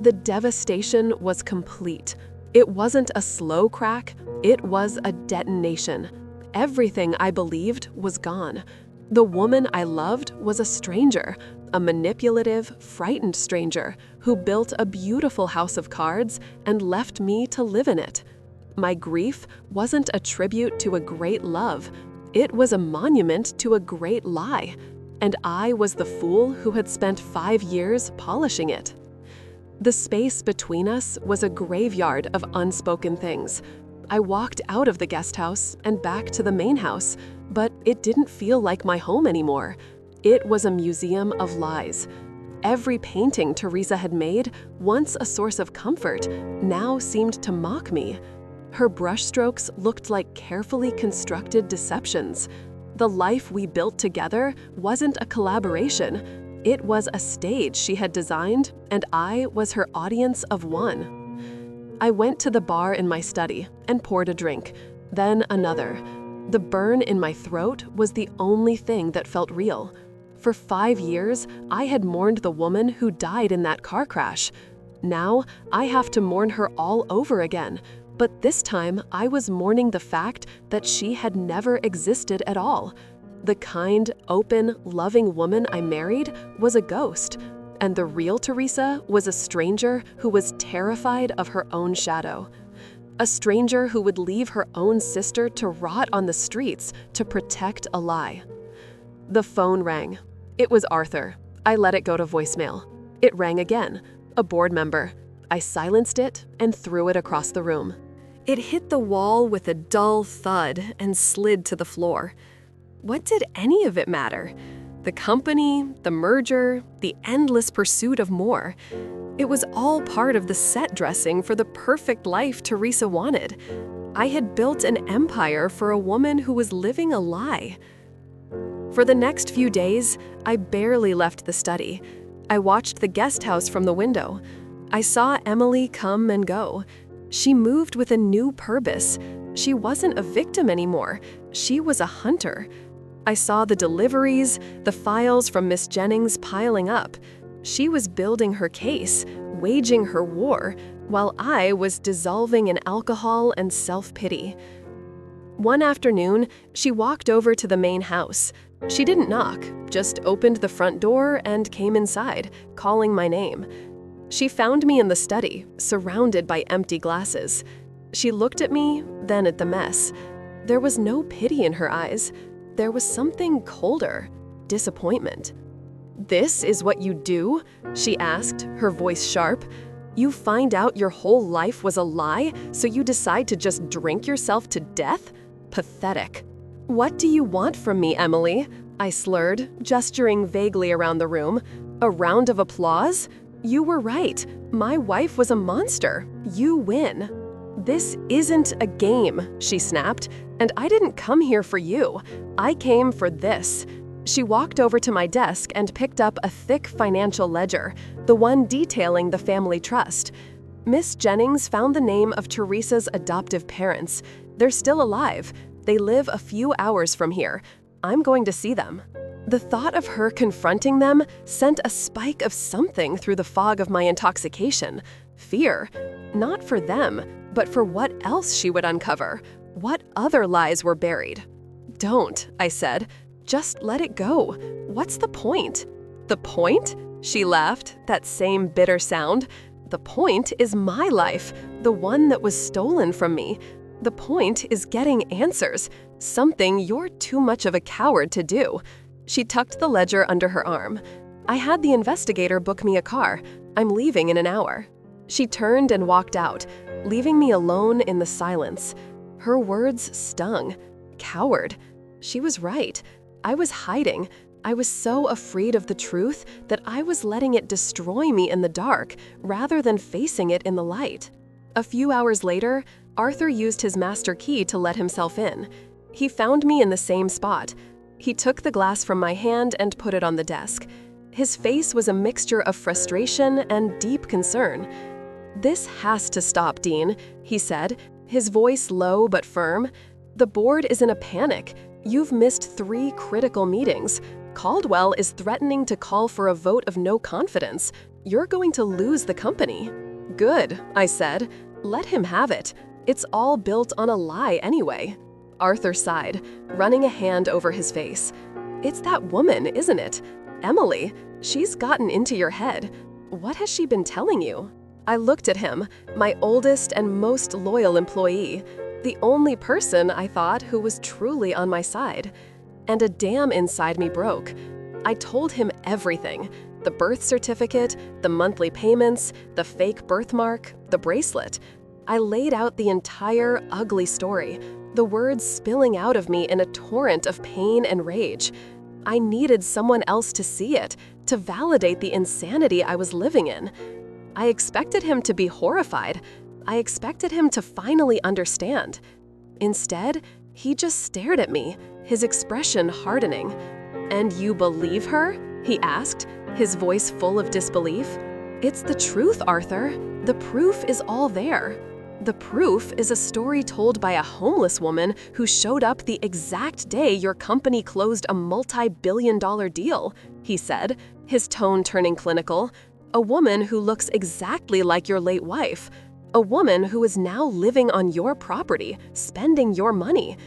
The devastation was complete. It wasn't a slow crack, it was a detonation. Everything I believed was gone. The woman I loved was a stranger, a manipulative, frightened stranger who built a beautiful house of cards and left me to live in it. My grief wasn't a tribute to a great love. It was a monument to a great lie. And I was the fool who had spent 5 years polishing it. The space between us was a graveyard of unspoken things. I walked out of the guest house and back to the main house, but it didn't feel like my home anymore. It was a museum of lies. Every painting Teresa had made, once a source of comfort, now seemed to mock me. Her brushstrokes looked like carefully constructed deceptions. The life we built together wasn't a collaboration. It was a stage she had designed, and I was her audience of one. I went to the bar in my study and poured a drink, then another. The burn in my throat was the only thing that felt real. For 5 years, I had mourned the woman who died in that car crash. Now, I have to mourn her all over again. But this time, I was mourning the fact that she had never existed at all. The kind, open, loving woman I married was a ghost, and the real Teresa was a stranger who was terrified of her own shadow. A stranger who would leave her own sister to rot on the streets to protect a lie. The phone rang. It was Arthur. I let it go to voicemail. It rang again. A board member. I silenced it and threw it across the room. It hit the wall with a dull thud and slid to the floor. What did any of it matter? The company, the merger, the endless pursuit of more. It was all part of the set dressing for the perfect life Teresa wanted. I had built an empire for a woman who was living a lie. For the next few days, I barely left the study. I watched the guest house from the window. I saw Emily come and go. She moved with a new purpose. She wasn't a victim anymore. She was a hunter. I saw the deliveries, the files from Miss Jennings piling up. She was building her case, waging her war, while I was dissolving in alcohol and self-pity. One afternoon, she walked over to the main house. She didn't knock, just opened the front door and came inside, calling my name. She found me in the study, surrounded by empty glasses. She looked at me, then at the mess. There was no pity in her eyes. There was something colder, disappointment. "This is what you do?" she asked, her voice sharp. "You find out your whole life was a lie, so you decide to just drink yourself to death? Pathetic." "What do you want from me, Emily?" I slurred, gesturing vaguely around the room. "A round of applause? You were right. My wife was a monster. You win." "This isn't a game," she snapped, "and I didn't come here for you. I came for this." She walked over to my desk and picked up a thick financial ledger, the one detailing the family trust. Miss Jennings found the name of Teresa's adoptive parents. They're still alive. They live a few hours from here. I'm going to see them." The thought of her confronting them sent a spike of something through the fog of my intoxication. Fear, not for them, but for what else she would uncover. What other lies were buried? "Don't," I said. "Just let it go. What's the point?" "The point?" She laughed, that same bitter sound. "The point is my life, the one that was stolen from me. The point is getting answers, something you're too much of a coward to do." She tucked the ledger under her arm. "I had the investigator book me a car. I'm leaving in an hour." She turned and walked out, leaving me alone in the silence. Her words stung. Coward. She was right. I was hiding. I was so afraid of the truth that I was letting it destroy me in the dark rather than facing it in the light. A few hours later, Arthur used his master key to let himself in. He found me in the same spot. He took the glass from my hand and put it on the desk. His face was a mixture of frustration and deep concern. "This has to stop, Dean," he said, his voice low but firm. "The board is in a panic. You've missed 3 critical meetings. Caldwell is threatening to call for a vote of no confidence. You're going to lose the company." "Good," I said. "Let him have it. It's all built on a lie anyway." Arthur sighed, running a hand over his face. "It's that woman, isn't it? Emily. She's gotten into your head. What has she been telling you?" I looked at him, my oldest and most loyal employee, the only person, I thought, who was truly on my side. And a dam inside me broke. I told him everything. The birth certificate, the monthly payments, the fake birthmark, the bracelet. I laid out the entire ugly story, the words spilling out of me in a torrent of pain and rage. I needed someone else to see it, to validate the insanity I was living in. I expected him to be horrified. I expected him to finally understand. Instead, he just stared at me, his expression hardening. "And you believe her?" he asked, his voice full of disbelief. "It's the truth, Arthur. The proof is all there." "The proof is a story told by a homeless woman who showed up the exact day your company closed a multi-billion-dollar deal," he said, his tone turning clinical. "A woman who looks exactly like your late wife. A woman who is now living on your property, spending your money.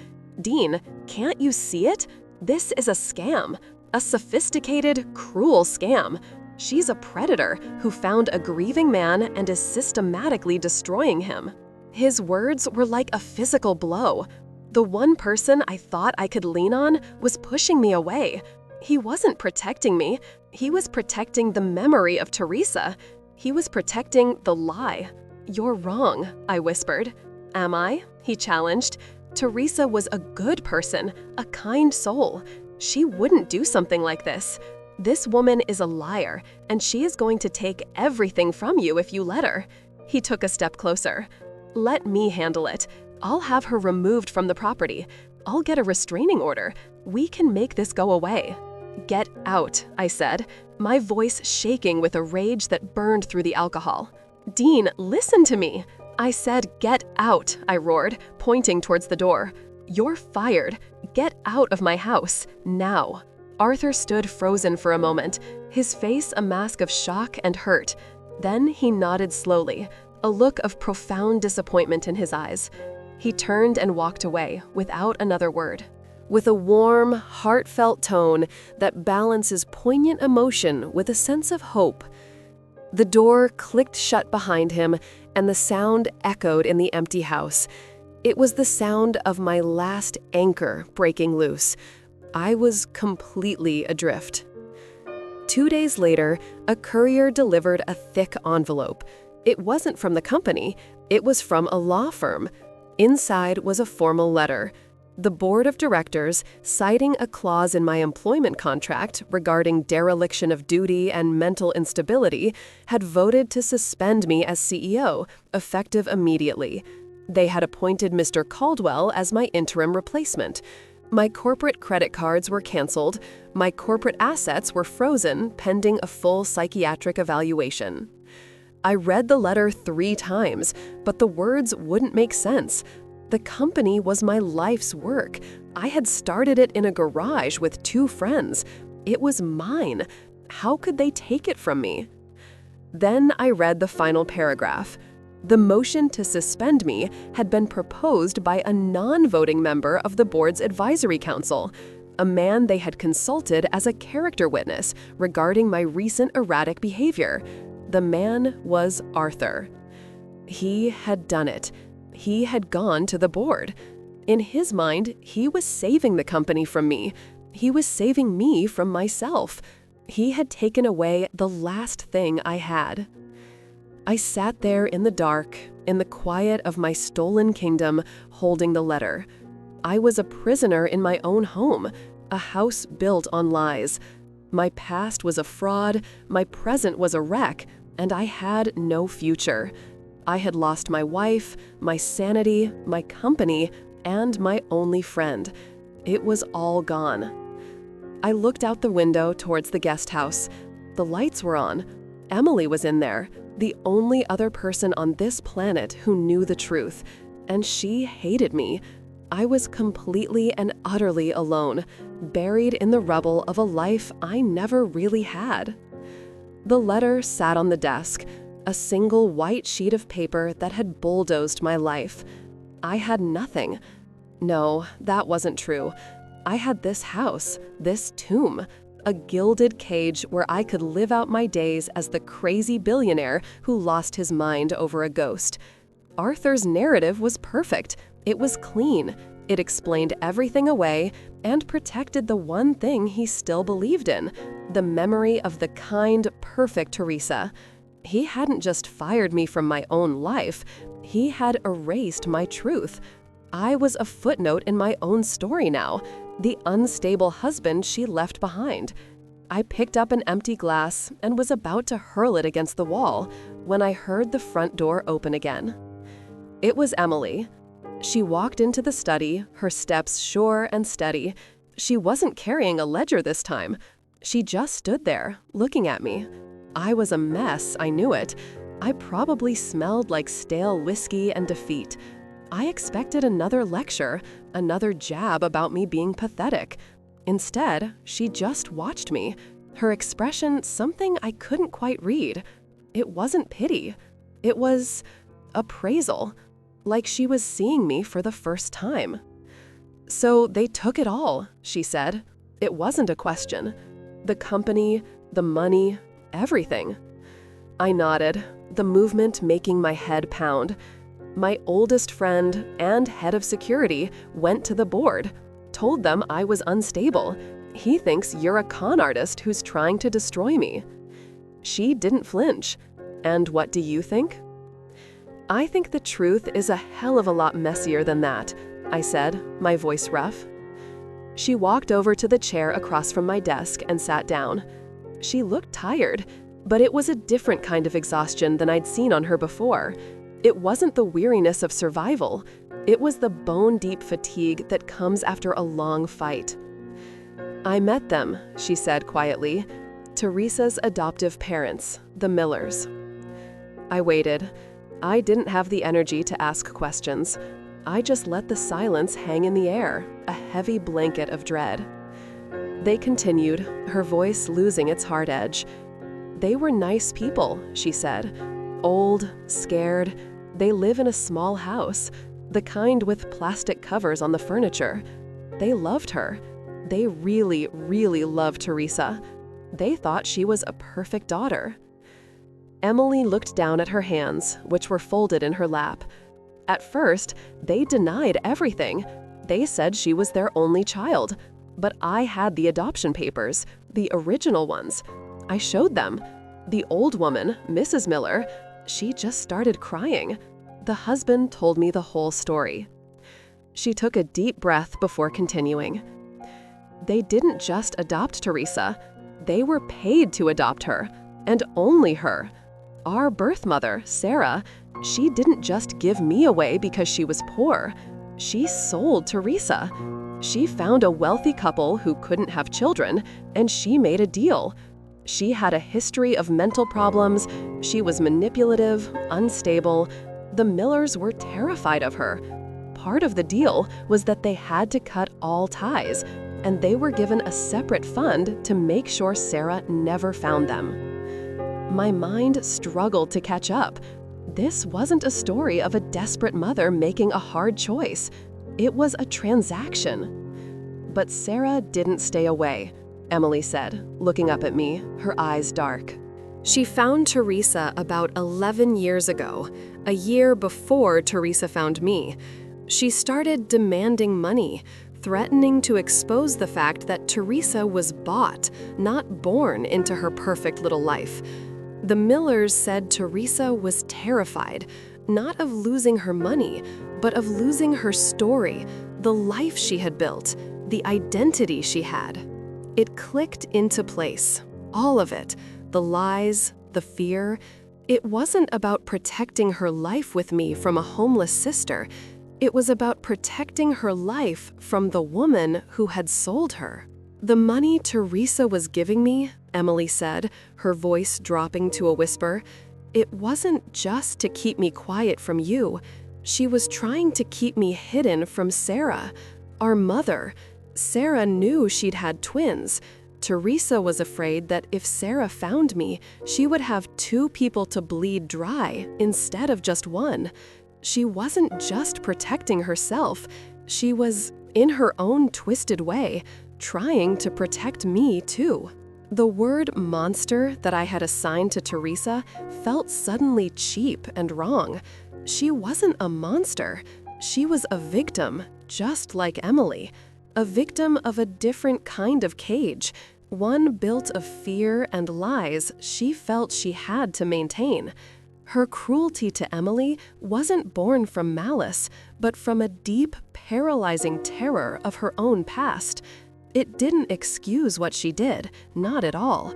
Dean, can't you see it? This is a scam. A sophisticated, cruel scam. She's a predator who found a grieving man and is systematically destroying him." His words were like a physical blow. The one person I thought I could lean on was pushing me away. He wasn't protecting me. He was protecting the memory of Teresa. He was protecting the lie. "You're wrong," I whispered. "Am I?" he challenged. "Teresa was a good person, a kind soul. She wouldn't do something like this. This woman is a liar, and she is going to take everything from you if you let her." He took a step closer. "Let me handle it. I'll have her removed from the property. I'll get a restraining order. We can make this go away." "Get out," I said, my voice shaking with a rage that burned through the alcohol. "Dean, listen to me." I said, "Get out," I roared, pointing towards the door. "You're fired. Get out of my house, now." Arthur stood frozen for a moment, his face a mask of shock and hurt. Then he nodded slowly, a look of profound disappointment in his eyes. He turned and walked away without another word. With a warm, heartfelt tone that balances poignant emotion with a sense of hope. The door clicked shut behind him, and the sound echoed in the empty house. It was the sound of my last anchor breaking loose. I was completely adrift. 2 days later, a courier delivered a thick envelope. It wasn't from the company, it was from a law firm. Inside was a formal letter. The board of directors, citing a clause in my employment contract regarding dereliction of duty and mental instability, had voted to suspend me as CEO, effective immediately. They had appointed Mr. Caldwell as my interim replacement. My corporate credit cards were canceled. My corporate assets were frozen pending a full psychiatric evaluation. I read the letter 3 times, but the words wouldn't make sense. The company was my life's work. I had started it in a garage with 2 friends. It was mine. How could they take it from me? Then I read the final paragraph. The motion to suspend me had been proposed by a non-voting member of the board's advisory council, a man they had consulted as a character witness regarding my recent erratic behavior. The man was Arthur. He had done it. He had gone to the board. In his mind, he was saving the company from me. He was saving me from myself. He had taken away the last thing I had. I sat there in the dark, in the quiet of my stolen kingdom, holding the letter. I was a prisoner in my own home, a house built on lies. My past was a fraud, my present was a wreck, and I had no future. I had lost my wife, my sanity, my company, and my only friend. It was all gone. I looked out the window towards the guest house. The lights were on. Emily was in there, the only other person on this planet who knew the truth, and she hated me. I was completely and utterly alone, buried in the rubble of a life I never really had. The letter sat on the desk, a single white sheet of paper that had bulldozed my life. I had nothing. No, that wasn't true. I had this house, this tomb, a gilded cage where I could live out my days as the crazy billionaire who lost his mind over a ghost. Arthur's narrative was perfect. It was clean. It explained everything away and protected the one thing he still believed in, the memory of the kind, perfect Teresa. He hadn't just fired me from my own life. He had erased my truth. I was a footnote in my own story now, the unstable husband she left behind. I picked up an empty glass and was about to hurl it against the wall when I heard the front door open again. It was Emily. She walked into the study, her steps sure and steady. She wasn't carrying a ledger this time. She just stood there, looking at me. I was a mess, I knew it. I probably smelled like stale whiskey and defeat. I expected another lecture, another jab about me being pathetic. Instead, she just watched me. Her expression, something I couldn't quite read. It wasn't pity. It was appraisal, like she was seeing me for the first time. So they took it all, she said. It wasn't a question. The company, the money, everything. I nodded, the movement making my head pound. My oldest friend and head of security went to the board, told them I was unstable. He thinks you're a con artist who's trying to destroy me. She didn't flinch. And what do you think? I think the truth is a hell of a lot messier than that, I said, my voice rough. She walked over to the chair across from my desk and sat down. She looked tired, but it was a different kind of exhaustion than I'd seen on her before. It wasn't the weariness of survival. It was the bone-deep fatigue that comes after a long fight. I met them, she said quietly. Teresa's adoptive parents, the Millers. I waited. I didn't have the energy to ask questions. I just let the silence hang in the air, a heavy blanket of dread. They continued, her voice losing its hard edge. They were nice people, she said. Old, scared. They live in a small house, the kind with plastic covers on the furniture. They loved her. They really, really loved Teresa. They thought she was a perfect daughter. Emily looked down at her hands, which were folded in her lap. At first, they denied everything. They said she was their only child. But I had the adoption papers, the original ones. I showed them. The old woman, Mrs. Miller, she just started crying. The husband told me the whole story. She took a deep breath before continuing. They didn't just adopt Teresa. They were paid to adopt her, and only her. Our birth mother, Sarah, she didn't just give me away because she was poor. She sold Teresa. She found a wealthy couple who couldn't have children, and she made a deal. She had a history of mental problems. She was manipulative, unstable. The Millers were terrified of her. part of the deal was that they had to cut all ties, and they were given a separate fund to make sure Sarah never found them. My mind struggled to catch up. This wasn't a story of a desperate mother making a hard choice. It was a transaction. But Sarah didn't stay away, Emily said, looking up at me, her eyes dark. She found Teresa about 11 years ago, a year before Teresa found me. She started demanding money, threatening to expose the fact that Teresa was bought, not born into her perfect little life. The Millers said Teresa was terrified, not of losing her money, but of losing her story, the life she had built, the identity she had. It clicked into place, all of it, the lies, the fear. It wasn't about protecting her life with me from a homeless sister. It was about protecting her life from the woman who had sold her. The money Teresa was giving me, Emily said, her voice dropping to a whisper, it wasn't just to keep me quiet from you. She was trying to keep me hidden from Sarah, our mother. Sarah knew she'd had twins. Teresa was afraid that if Sarah found me, she would have 2 people to bleed dry instead of just one. She wasn't just protecting herself. She was, in her own twisted way, trying to protect me too. The word monster that I had assigned to Teresa felt suddenly cheap and wrong. She wasn't a monster. She was a victim, just like Emily. A victim of a different kind of cage, one built of fear and lies she felt she had to maintain. Her cruelty to Emily wasn't born from malice, but from a deep, paralyzing terror of her own past. It didn't excuse what she did, not at all.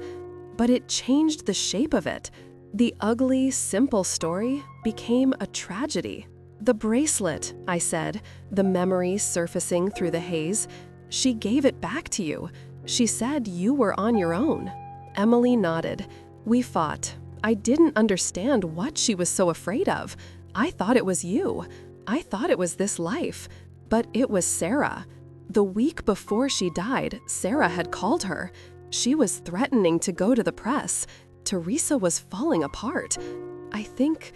But it changed the shape of it. The ugly, simple story became a tragedy. The bracelet, I said, the memory surfacing through the haze. She gave it back to you. She said you were on your own. Emily nodded. We fought. I didn't understand what she was so afraid of. I thought it was you. I thought it was this life. But it was Sarah. The week before she died, Sarah had called her. She was threatening to go to the press. Teresa was falling apart. I think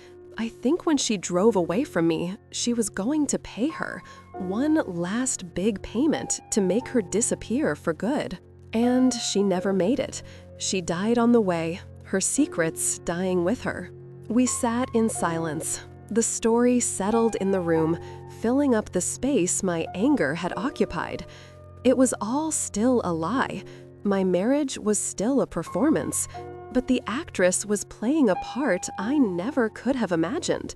when she drove away from me, she was going to pay her one last big payment to make her disappear for good. And she never made it. She died on the way, her secrets dying with her. We sat in silence. The story settled in the room, filling up the space my anger had occupied. It was all still a lie. My marriage was still a performance. But the actress was playing a part I never could have imagined.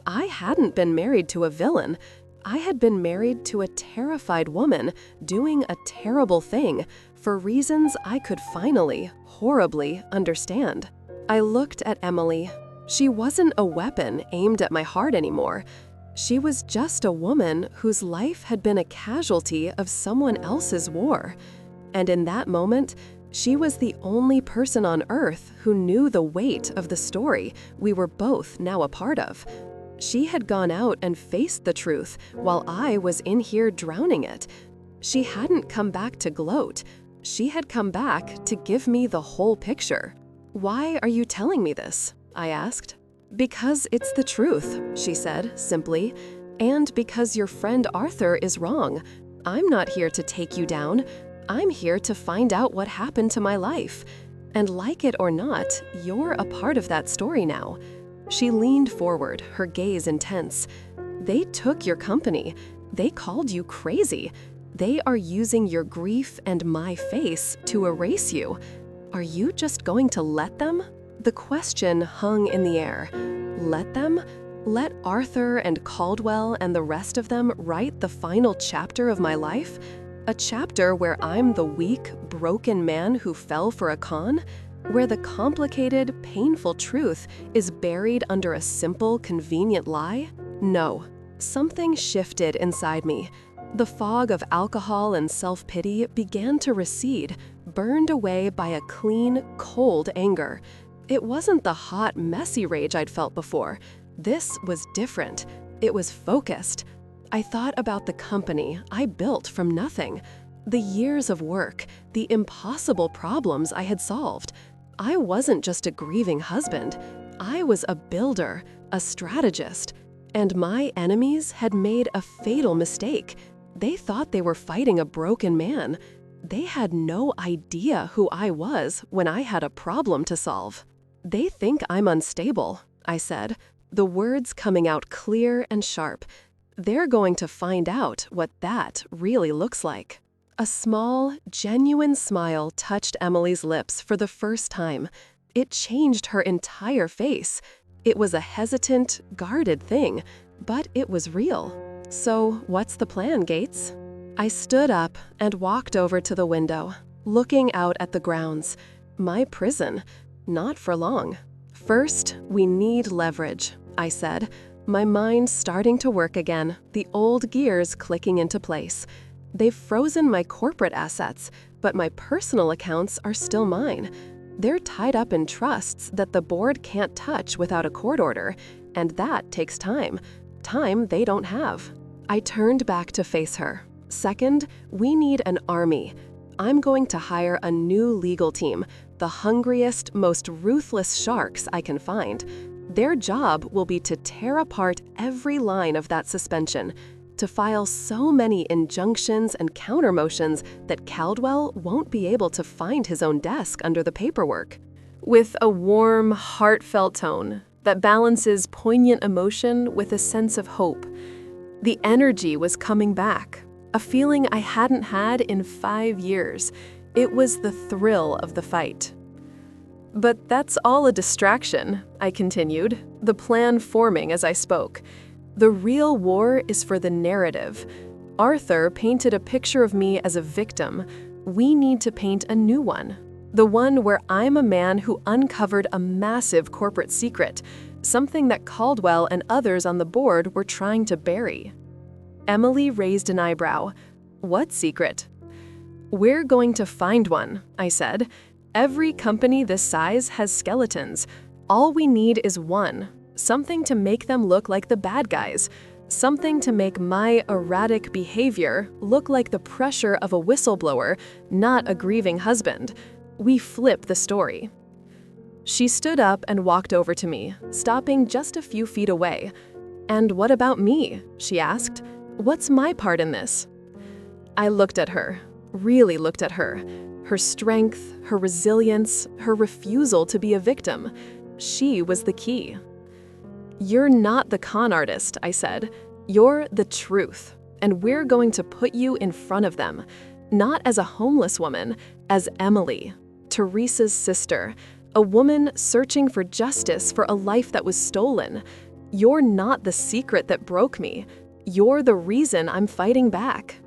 I hadn't been married to a villain. I had been married to a terrified woman doing a terrible thing for reasons I could finally, horribly understand. I looked at Emily. She wasn't a weapon aimed at my heart anymore. She was just a woman whose life had been a casualty of someone else's war. And in that moment, she was the only person on earth who knew the weight of the story we were both now a part of. She had gone out and faced the truth while I was in here drowning it. She hadn't come back to gloat. She had come back to give me the whole picture. Why are you telling me this? I asked. Because it's the truth, she said simply, and because your friend Arthur is wrong. I'm not here to take you down. I'm here to find out what happened to my life. And like it or not, you're a part of that story now. She leaned forward, her gaze intense. They took your company. They called you crazy. They are using your grief and my face to erase you. Are you just going to let them? The question hung in the air. Let them? Let Arthur and Caldwell and the rest of them write the final chapter of my life? A chapter where I'm the weak, broken man who fell for a con? Where the complicated, painful truth is buried under a simple, convenient lie? No. Something shifted inside me. The fog of alcohol and self-pity began to recede, burned away by a clean, cold anger. It wasn't the hot, messy rage I'd felt before. This was different. It was focused. I thought about the company I built from nothing, the years of work, the impossible problems I had solved. I wasn't just a grieving husband. I was a builder, a strategist, and my enemies had made a fatal mistake. They thought they were fighting a broken man. They had no idea who I was when I had a problem to solve. "They think I'm unstable," I said, the words coming out clear and sharp. "They're going to find out what that really looks like." A small, genuine smile touched Emily's lips for the first time. It changed her entire face. It was a hesitant, guarded thing, but it was real. "So, what's the plan, Gates?" I stood up and walked over to the window, looking out at the grounds. My prison. Not for long. "First, we need leverage," I said, my mind starting to work again, the old gears clicking into place. "They've frozen my corporate assets, but my personal accounts are still mine. They're tied up in trusts that the board can't touch without a court order, and that takes time. Time they don't have." I turned back to face her. "Second, we need an army. I'm going to hire a new legal team, the hungriest, most ruthless sharks I can find. Their job will be to tear apart every line of that suspension, to file so many injunctions and countermotions that Caldwell won't be able to find his own desk under the paperwork." With a warm, heartfelt tone that balances poignant emotion with a sense of hope. The energy was coming back, a feeling I hadn't had in 5 years. It was the thrill of the fight. "But that's all a distraction," I continued, the plan forming as I spoke. "The real war is for the narrative. Arthur painted a picture of me as a victim. We need to paint a new one. The one where I'm a man who uncovered a massive corporate secret, something that Caldwell and others on the board were trying to bury." Emily raised an eyebrow. "What secret?" "We're going to find one," I said. "Every company this size has skeletons. All we need is one. Something to make them look like the bad guys. Something to make my erratic behavior look like the pressure of a whistleblower, not a grieving husband. We flip the story." She stood up and walked over to me, stopping just a few feet away. "And what about me?" she asked. "What's my part in this?" I looked at her, really looked at her. Her strength, her resilience, her refusal to be a victim. She was the key. "You're not the con artist," I said. "You're the truth, and we're going to put you in front of them, not as a homeless woman, as Emily, Teresa's sister, a woman searching for justice for a life that was stolen. You're not the secret that broke me. You're the reason I'm fighting back."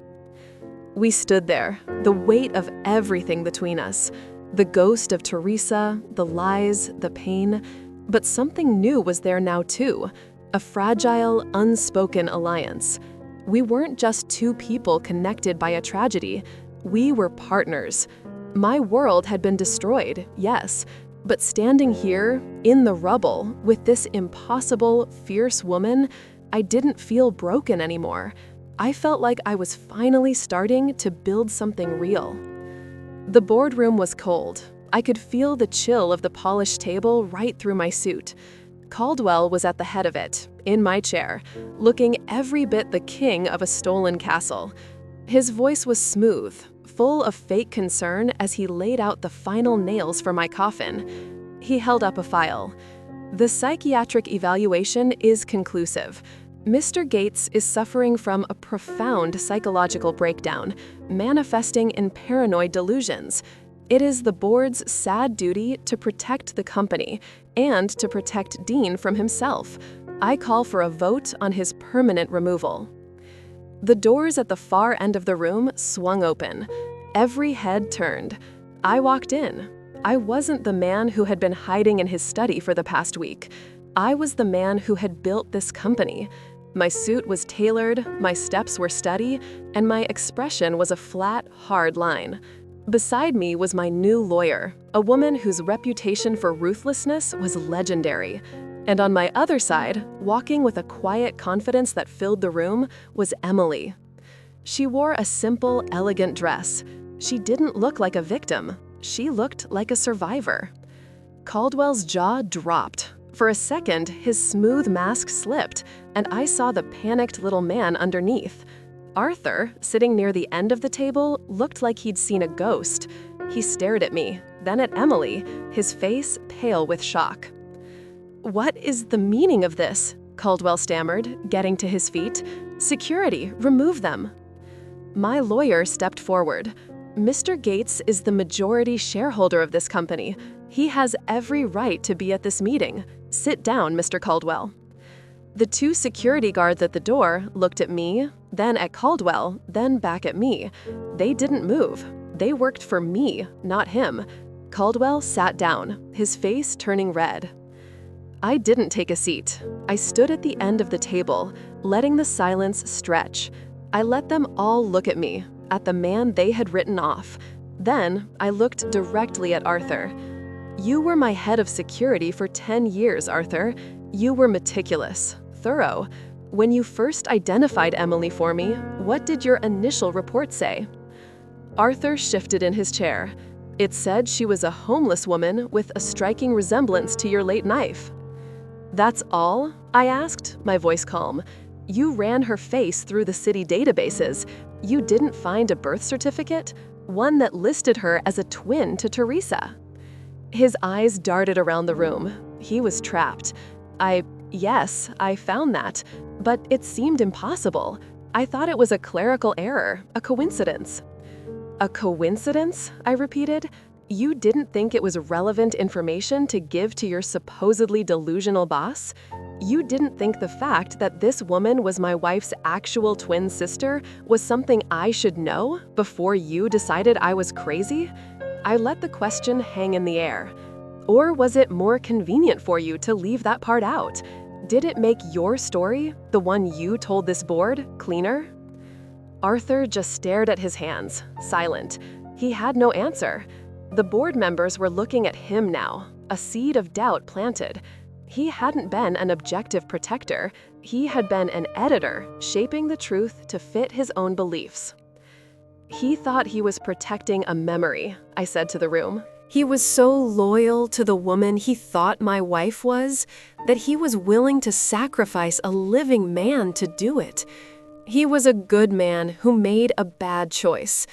We stood there, the weight of everything between us, the ghost of Teresa, the lies, the pain, but something new was there now too, a fragile, unspoken alliance. We weren't just two people connected by a tragedy, we were partners. My world had been destroyed, yes, but standing here, in the rubble, with this impossible, fierce woman, I didn't feel broken anymore. I felt like I was finally starting to build something real. The boardroom was cold. I could feel the chill of the polished table right through my suit. Caldwell was at the head of it, in my chair, looking every bit the king of a stolen castle. His voice was smooth, full of fake concern as he laid out the final nails for my coffin. He held up a file. "The psychiatric evaluation is conclusive. Mr. Gates is suffering from a profound psychological breakdown, manifesting in paranoid delusions. It is the board's sad duty to protect the company and to protect Dean from himself. I call for a vote on his permanent removal." The doors at the far end of the room swung open. Every head turned. I walked in. I wasn't the man who had been hiding in his study for the past week. I was the man who had built this company. My suit was tailored, my steps were steady, and my expression was a flat, hard line. Beside me was my new lawyer, a woman whose reputation for ruthlessness was legendary. And on my other side, walking with a quiet confidence that filled the room, was Emily. She wore a simple, elegant dress. She didn't look like a victim. She looked like a survivor. Caldwell's jaw dropped. For a second, his smooth mask slipped, and I saw the panicked little man underneath. Arthur, sitting near the end of the table, looked like he'd seen a ghost. He stared at me, then at Emily, his face pale with shock. "What is the meaning of this?" Caldwell stammered, getting to his feet. "Security, remove them." My lawyer stepped forward. "Mr. Gates is the majority shareholder of this company. He has every right to be at this meeting. Sit down, Mr. Caldwell." The two security guards at the door looked at me, then at Caldwell, then back at me. They didn't move. They worked for me, not him. Caldwell sat down, his face turning red. I didn't take a seat. I stood at the end of the table, letting the silence stretch. I let them all look at me, at the man they had written off. Then I looked directly at Arthur. "You were my head of security for 10 years, Arthur. You were meticulous, thorough. When you first identified Emily for me, what did your initial report say?" Arthur shifted in his chair. "It said she was a homeless woman with a striking resemblance to your late wife." "That's all?" I asked, my voice calm. "You ran her face through the city databases. You didn't find a birth certificate? One that listed her as a twin to Teresa." His eyes darted around the room. He was trapped. Yes, I found that, but it seemed impossible. I thought it was a clerical error, a coincidence." "A coincidence?" I repeated. "You didn't think it was relevant information to give to your supposedly delusional boss? You didn't think the fact that this woman was my wife's actual twin sister was something I should know before you decided I was crazy?" I let the question hang in the air. Or was it more convenient for you to leave that part out? Did it make your story, the one you told this board, cleaner? Arthur just stared at his hands, silent. He had no answer. The board members were looking at him now, a seed of doubt planted. He hadn't been an objective protector. He had been an editor, shaping the truth to fit his own beliefs. "He thought he was protecting a memory," I said to the room. "He was so loyal to the woman he thought my wife was that he was willing to sacrifice a living man to do it. He was a good man who made a bad choice.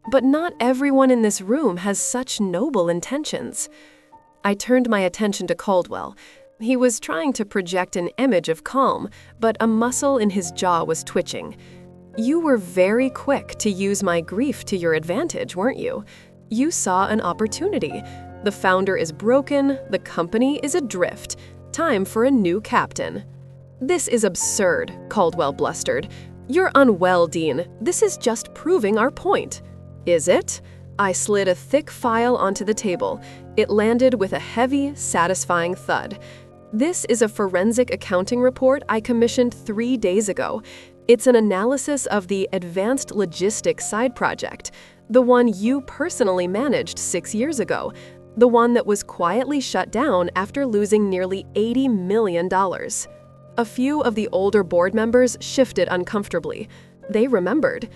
But not everyone in this room has such noble intentions." I turned my attention to Caldwell. He was trying to project an image of calm, but a muscle in his jaw was twitching. "You were very quick to use my grief to your advantage, weren't you? You saw an opportunity. The founder is broken, the company is adrift. Time for a new captain." "This is absurd," Caldwell blustered. "You're unwell, Dean. This is just proving our point." "Is it?" I slid a thick file onto the table. It landed with a heavy, satisfying thud. "This is a forensic accounting report I commissioned 3 days ago. It's an analysis of the Advanced Logistics side project, the one you personally managed 6 years ago, the one that was quietly shut down after losing nearly $80 million. A few of the older board members shifted uncomfortably. They remembered.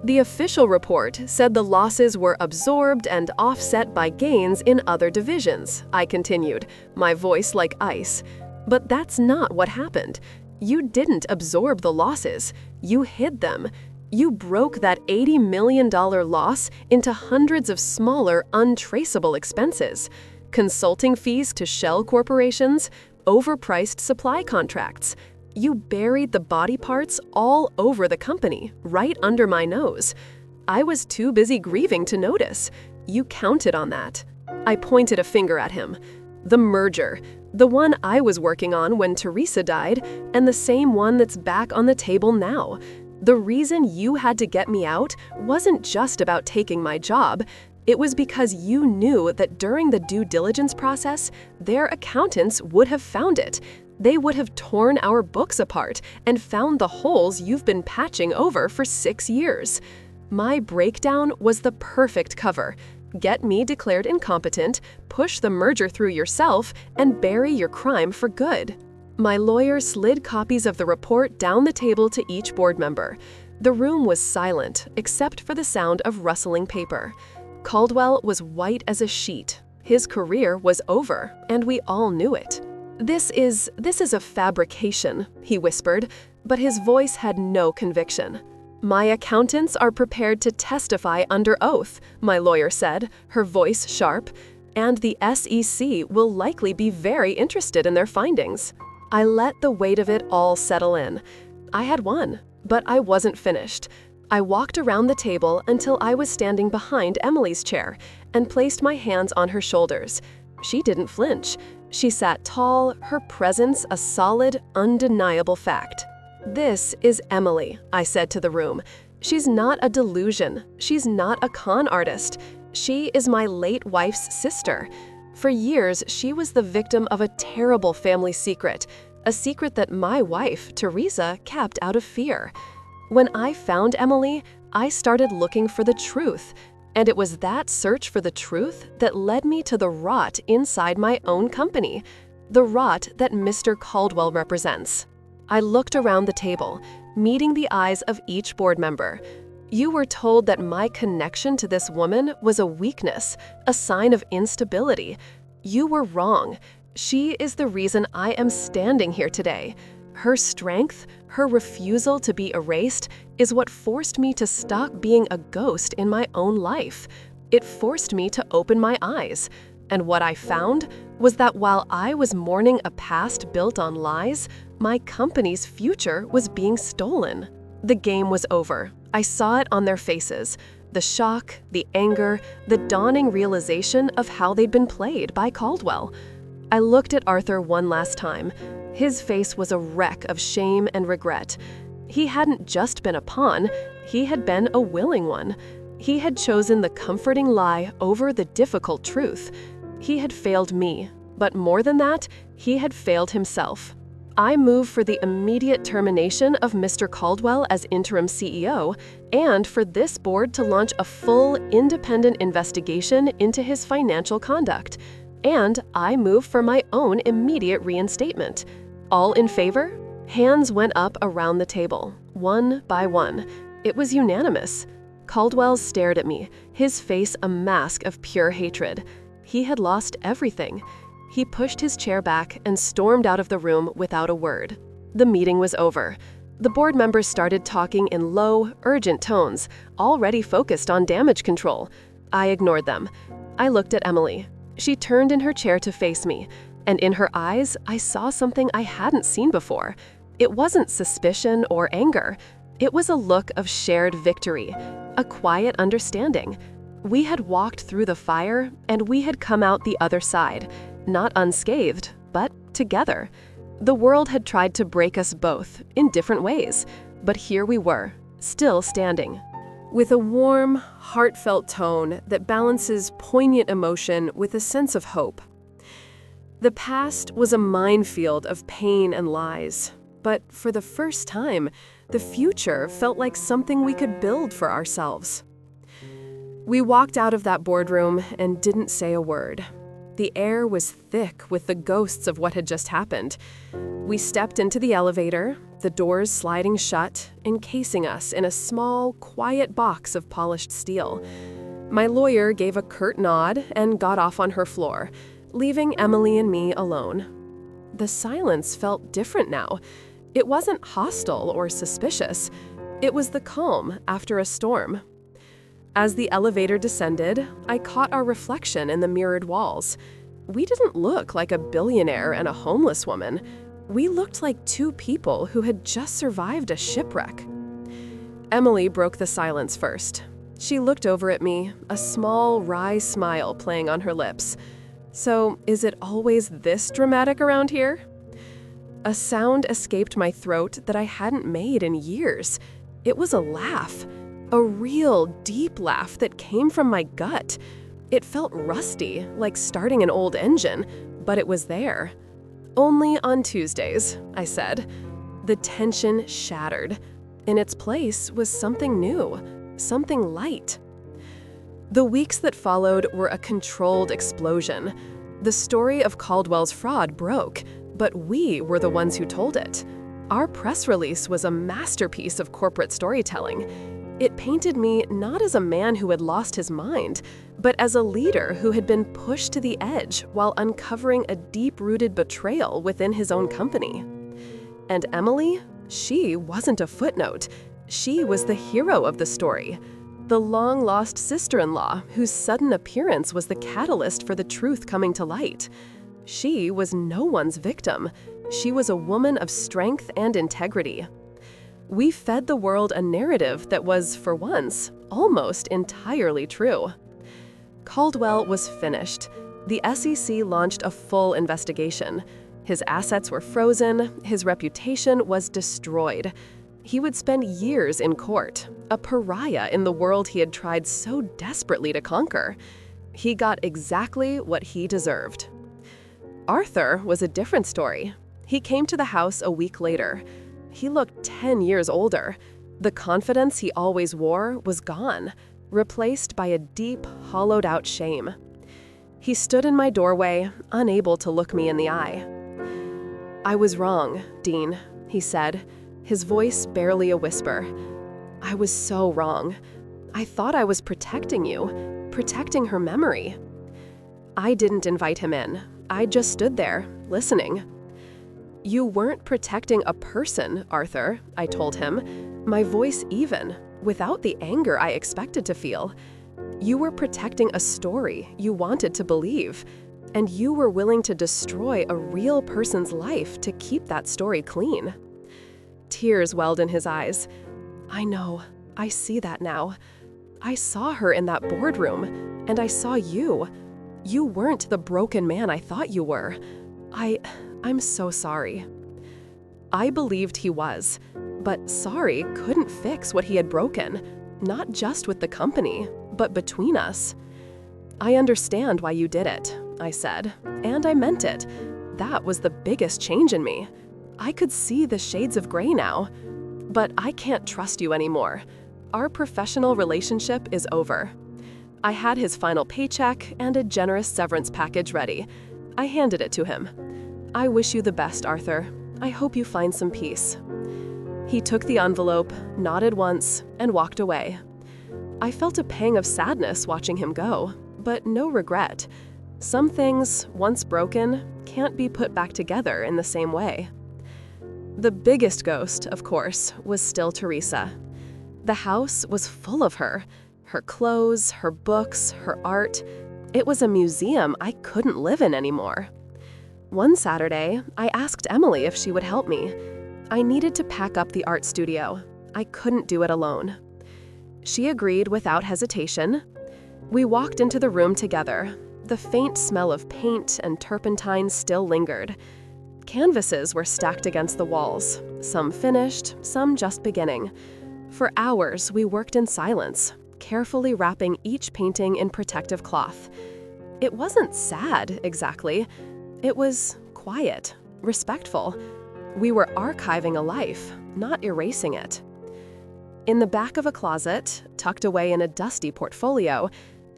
"The official report said the losses were absorbed and offset by gains in other divisions," I continued, my voice like ice. "But that's not what happened. You didn't absorb the losses. You hid them. You broke that $80 million loss into hundreds of smaller, untraceable expenses. Consulting fees to shell corporations, overpriced supply contracts. You buried the body parts all over the company, right under my nose. I was too busy grieving to notice. You counted on that." I pointed a finger at him. "The merger. The one I was working on when Teresa died, and the same one that's back on the table now. The reason you had to get me out wasn't just about taking my job. It was because you knew that during the due diligence process, their accountants would have found it. They would have torn our books apart and found the holes you've been patching over for 6 years. My breakdown was the perfect cover. get me declared incompetent, push the merger through yourself, and bury your crime for good. My lawyer slid copies of the report down the table to each board member. The room was silent, except for the sound of rustling paper. Caldwell was white as a sheet. His career was over, and we all knew it. This is a fabrication," he whispered, but his voice had no conviction. "My accountants are prepared to testify under oath," my lawyer said, her voice sharp, "and the SEC will likely be very interested in their findings." I let the weight of it all settle in. I had won, but I wasn't finished. I walked around the table until I was standing behind Emily's chair and placed my hands on her shoulders. She didn't flinch. She sat tall, her presence a solid, undeniable fact. "This is Emily," I said to the room. "She's not a delusion. She's not a con artist. She is my late wife's sister. For years, she was the victim of a terrible family secret, a secret that my wife, Teresa, kept out of fear. When I found Emily, I started looking for the truth, and it was that search for the truth that led me to the rot inside my own company, the rot that Mr. Caldwell represents." I looked around the table, meeting the eyes of each board member. "You were told that my connection to this woman was a weakness, a sign of instability. You were wrong. She is the reason I am standing here today. Her strength, her refusal to be erased, is what forced me to stop being a ghost in my own life. It forced me to open my eyes. And what I found was that while I was mourning a past built on lies, my company's future was being stolen." The game was over. I saw it on their faces. The shock, the anger, the dawning realization of how they'd been played by Caldwell. I looked at Arthur one last time. His face was a wreck of shame and regret. He hadn't just been a pawn, he had been a willing one. He had chosen the comforting lie over the difficult truth. He had failed me, but more than that, he had failed himself. I move for the immediate termination of Mr. Caldwell as interim CEO, and for this board to launch a full, independent investigation into his financial conduct. And I move for my own immediate reinstatement. All in favor? Hands went up around the table, one by one. It was unanimous. Caldwell stared at me, his face a mask of pure hatred. He had lost everything. He pushed his chair back and stormed out of the room without a word. The meeting was over. The board members started talking in low, urgent tones, already focused on damage control. I ignored them. I looked at Emily. She turned in her chair to face me, and in her eyes, I saw something I hadn't seen before. It wasn't suspicion or anger. It was a look of shared victory, a quiet understanding. We had walked through the fire, and we had come out the other side. Not unscathed, but together. The world had tried to break us both, in different ways, but here we were, still standing. With a warm, heartfelt tone that balances poignant emotion with a sense of hope. The past was a minefield of pain and lies, but for the first time, the future felt like something we could build for ourselves. We walked out of that boardroom and didn't say a word. The air was thick with the ghosts of what had just happened. We stepped into the elevator, the doors sliding shut, encasing us in a small, quiet box of polished steel. My lawyer gave a curt nod and got off on her floor, leaving Emily and me alone. The silence felt different now. It wasn't hostile or suspicious. It was the calm after a storm. As the elevator descended, I caught our reflection in the mirrored walls. We didn't look like a billionaire and a homeless woman. We looked like two people who had just survived a shipwreck. Emily broke the silence first. She looked over at me, a small, wry smile playing on her lips. "So, is it always this dramatic around here?" A sound escaped my throat that I hadn't made in years. It was a laugh. A real, deep laugh that came from my gut. It felt rusty, like starting an old engine, but it was there. "Only on Tuesdays," I said. The tension shattered. In its place was something new, something light. The weeks that followed were a controlled explosion. The story of Caldwell's fraud broke, but we were the ones who told it. Our press release was a masterpiece of corporate storytelling. It painted me not as a man who had lost his mind, but as a leader who had been pushed to the edge while uncovering a deep-rooted betrayal within his own company. And Emily? She wasn't a footnote. She was the hero of the story. The long-lost sister-in-law whose sudden appearance was the catalyst for the truth coming to light. She was no one's victim. She was a woman of strength and integrity. We fed the world a narrative that was, for once, almost entirely true. Caldwell was finished. The SEC launched a full investigation. His assets were frozen, his reputation was destroyed. He would spend years in court, a pariah in the world he had tried so desperately to conquer. He got exactly what he deserved. Arthur was a different story. He came to the house a week later. He looked 10 years older. The confidence he always wore was gone, replaced by a deep, hollowed-out shame. He stood in my doorway, unable to look me in the eye. "I was wrong, Dean," he said, his voice barely a whisper. "I was so wrong. I thought I was protecting you, protecting her memory." I didn't invite him in. I just stood there, listening. "You weren't protecting a person, Arthur," I told him, my voice even, without the anger I expected to feel. "You were protecting a story you wanted to believe, and you were willing to destroy a real person's life to keep that story clean." Tears welled in his eyes. "I know. I see that now. I saw her in that boardroom, and I saw you. You weren't the broken man I thought you were. I'm so sorry." I believed he was, but sorry couldn't fix what he had broken, not just with the company, but between us. "I understand why you did it," I said, and I meant it. That was the biggest change in me. I could see the shades of gray now. "But I can't trust you anymore. Our professional relationship is over." I had his final paycheck and a generous severance package ready. I handed it to him. "I wish you the best, Arthur. I hope you find some peace." He took the envelope, nodded once, and walked away. I felt a pang of sadness watching him go, but no regret. Some things, once broken, can't be put back together in the same way. The biggest ghost, of course, was still Teresa. The house was full of her. Her clothes, her books, her art. It was a museum I couldn't live in anymore. One Saturday, I asked Emily if she would help me. I needed to pack up the art studio. I couldn't do it alone. She agreed without hesitation. We walked into the room together. The faint smell of paint and turpentine still lingered. Canvases were stacked against the walls, some finished, some just beginning. For hours, we worked in silence, carefully wrapping each painting in protective cloth. It wasn't sad, exactly. It was quiet, respectful. We were archiving a life, not erasing it. In the back of a closet, tucked away in a dusty portfolio,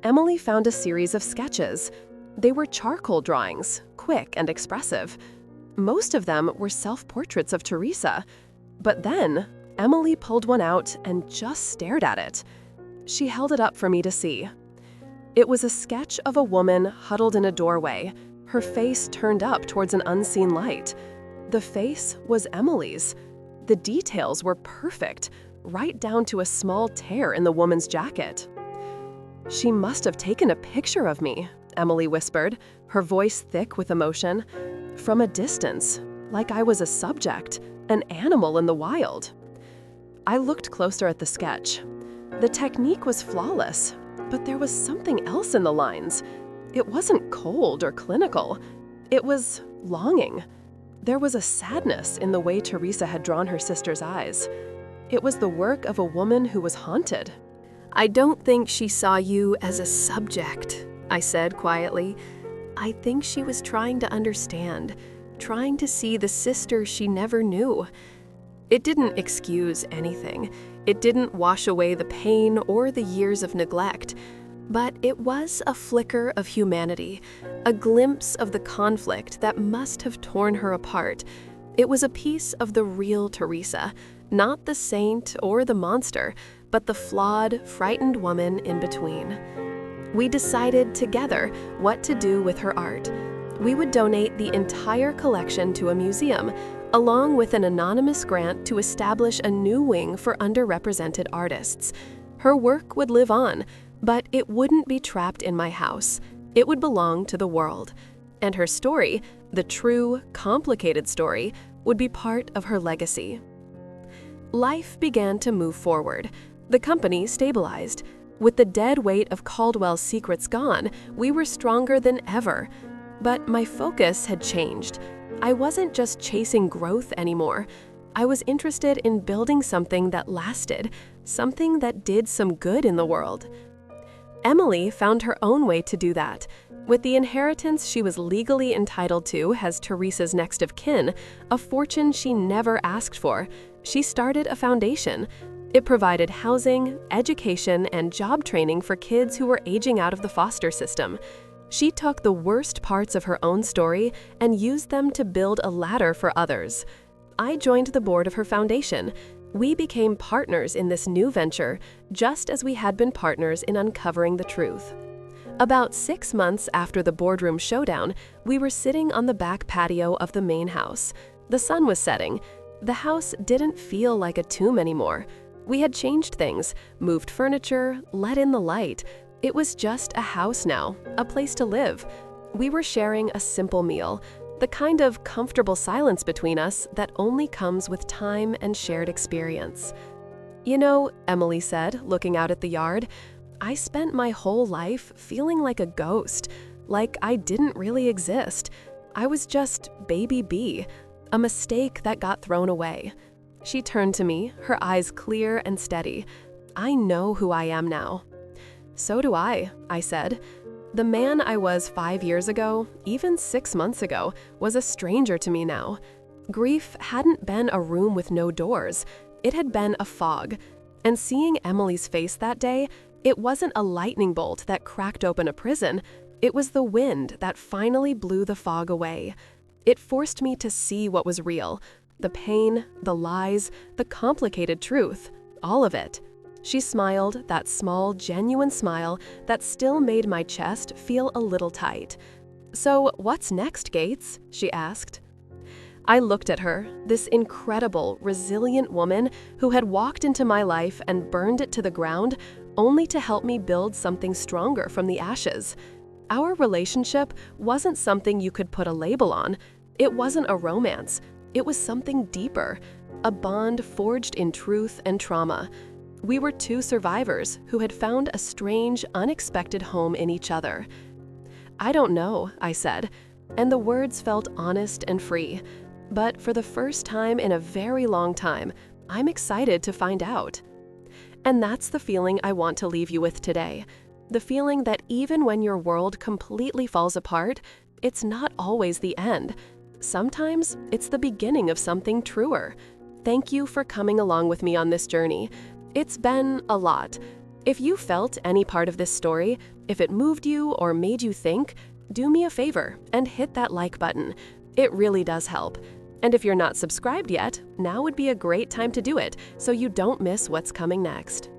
Emily found a series of sketches. They were charcoal drawings, quick and expressive. Most of them were self-portraits of Teresa. But then, Emily pulled one out and just stared at it. She held it up for me to see. It was a sketch of a woman huddled in a doorway, her face turned up towards an unseen light. The face was Emily's. The details were perfect, right down to a small tear in the woman's jacket. "She must have taken a picture of me," Emily whispered, her voice thick with emotion. "From a distance, like I was a subject, an animal in the wild." I looked closer at the sketch. The technique was flawless, but there was something else in the lines. It wasn't cold or clinical. It was longing. There was a sadness in the way Teresa had drawn her sister's eyes. It was the work of a woman who was haunted. "I don't think she saw you as a subject," I said quietly. "I think she was trying to understand, trying to see the sister she never knew." It didn't excuse anything. It didn't wash away the pain or the years of neglect. But it was a flicker of humanity, a glimpse of the conflict that must have torn her apart. It was a piece of the real Teresa, not the saint or the monster, but the flawed, frightened woman in between. We decided together what to do with her art. We would donate the entire collection to a museum, along with an anonymous grant to establish a new wing for underrepresented artists. Her work would live on, but it wouldn't be trapped in my house. It would belong to the world. And her story, the true, complicated story, would be part of her legacy. Life began to move forward. The company stabilized. With the dead weight of Caldwell's secrets gone, we were stronger than ever. But my focus had changed. I wasn't just chasing growth anymore. I was interested in building something that lasted, something that did some good in the world. Emily found her own way to do that. With the inheritance she was legally entitled to as Teresa's next of kin, a fortune she never asked for, she started a foundation. It provided housing, education, and job training for kids who were aging out of the foster system. She took the worst parts of her own story and used them to build a ladder for others. I joined the board of her foundation. We became partners in this new venture, just as we had been partners in uncovering the truth. About 6 months after the boardroom showdown, we were sitting on the back patio of the main house. The sun was setting. The house didn't feel like a tomb anymore. We had changed things, moved furniture, let in the light. It was just a house now, a place to live. We were sharing a simple meal, the kind of comfortable silence between us that only comes with time and shared experience. "You know," Emily said, looking out at the yard, "I spent my whole life feeling like a ghost, like I didn't really exist. I was just baby B, a mistake that got thrown away." She turned to me, her eyes clear and steady. "I know who I am now." "So do I said. The man I was 5 years ago, even 6 months ago, was a stranger to me now. Grief hadn't been a room with no doors. It had been a fog. And seeing Emily's face that day, it wasn't a lightning bolt that cracked open a prison. It was the wind that finally blew the fog away. It forced me to see what was real. The pain, the lies, the complicated truth, all of it. She smiled, that small, genuine smile that still made my chest feel a little tight. "So what's next, Gates?" she asked. I looked at her, this incredible, resilient woman who had walked into my life and burned it to the ground, only to help me build something stronger from the ashes. Our relationship wasn't something you could put a label on. It wasn't a romance. It was something deeper, a bond forged in truth and trauma. We were two survivors who had found a strange, unexpected home in each other. "I don't know," I said, and the words felt honest and free. But for the first time in a very long time, I'm excited to find out. And that's the feeling I want to leave you with today. The feeling that even when your world completely falls apart, it's not always the end. Sometimes it's the beginning of something truer. Thank you for coming along with me on this journey. It's been a lot. If you felt any part of this story, if it moved you or made you think, do me a favor and hit that like button. It really does help. And if you're not subscribed yet, now would be a great time to do it so you don't miss what's coming next.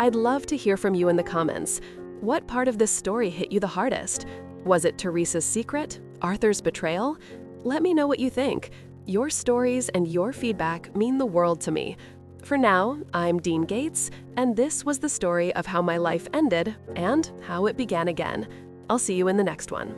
I'd love to hear from you in the comments. What part of this story hit you the hardest? Was it Teresa's secret? Arthur's betrayal? Let me know what you think. Your stories and your feedback mean the world to me. For now, I'm Dean Gates, and this was the story of how my life ended and how it began again. I'll see you in the next one.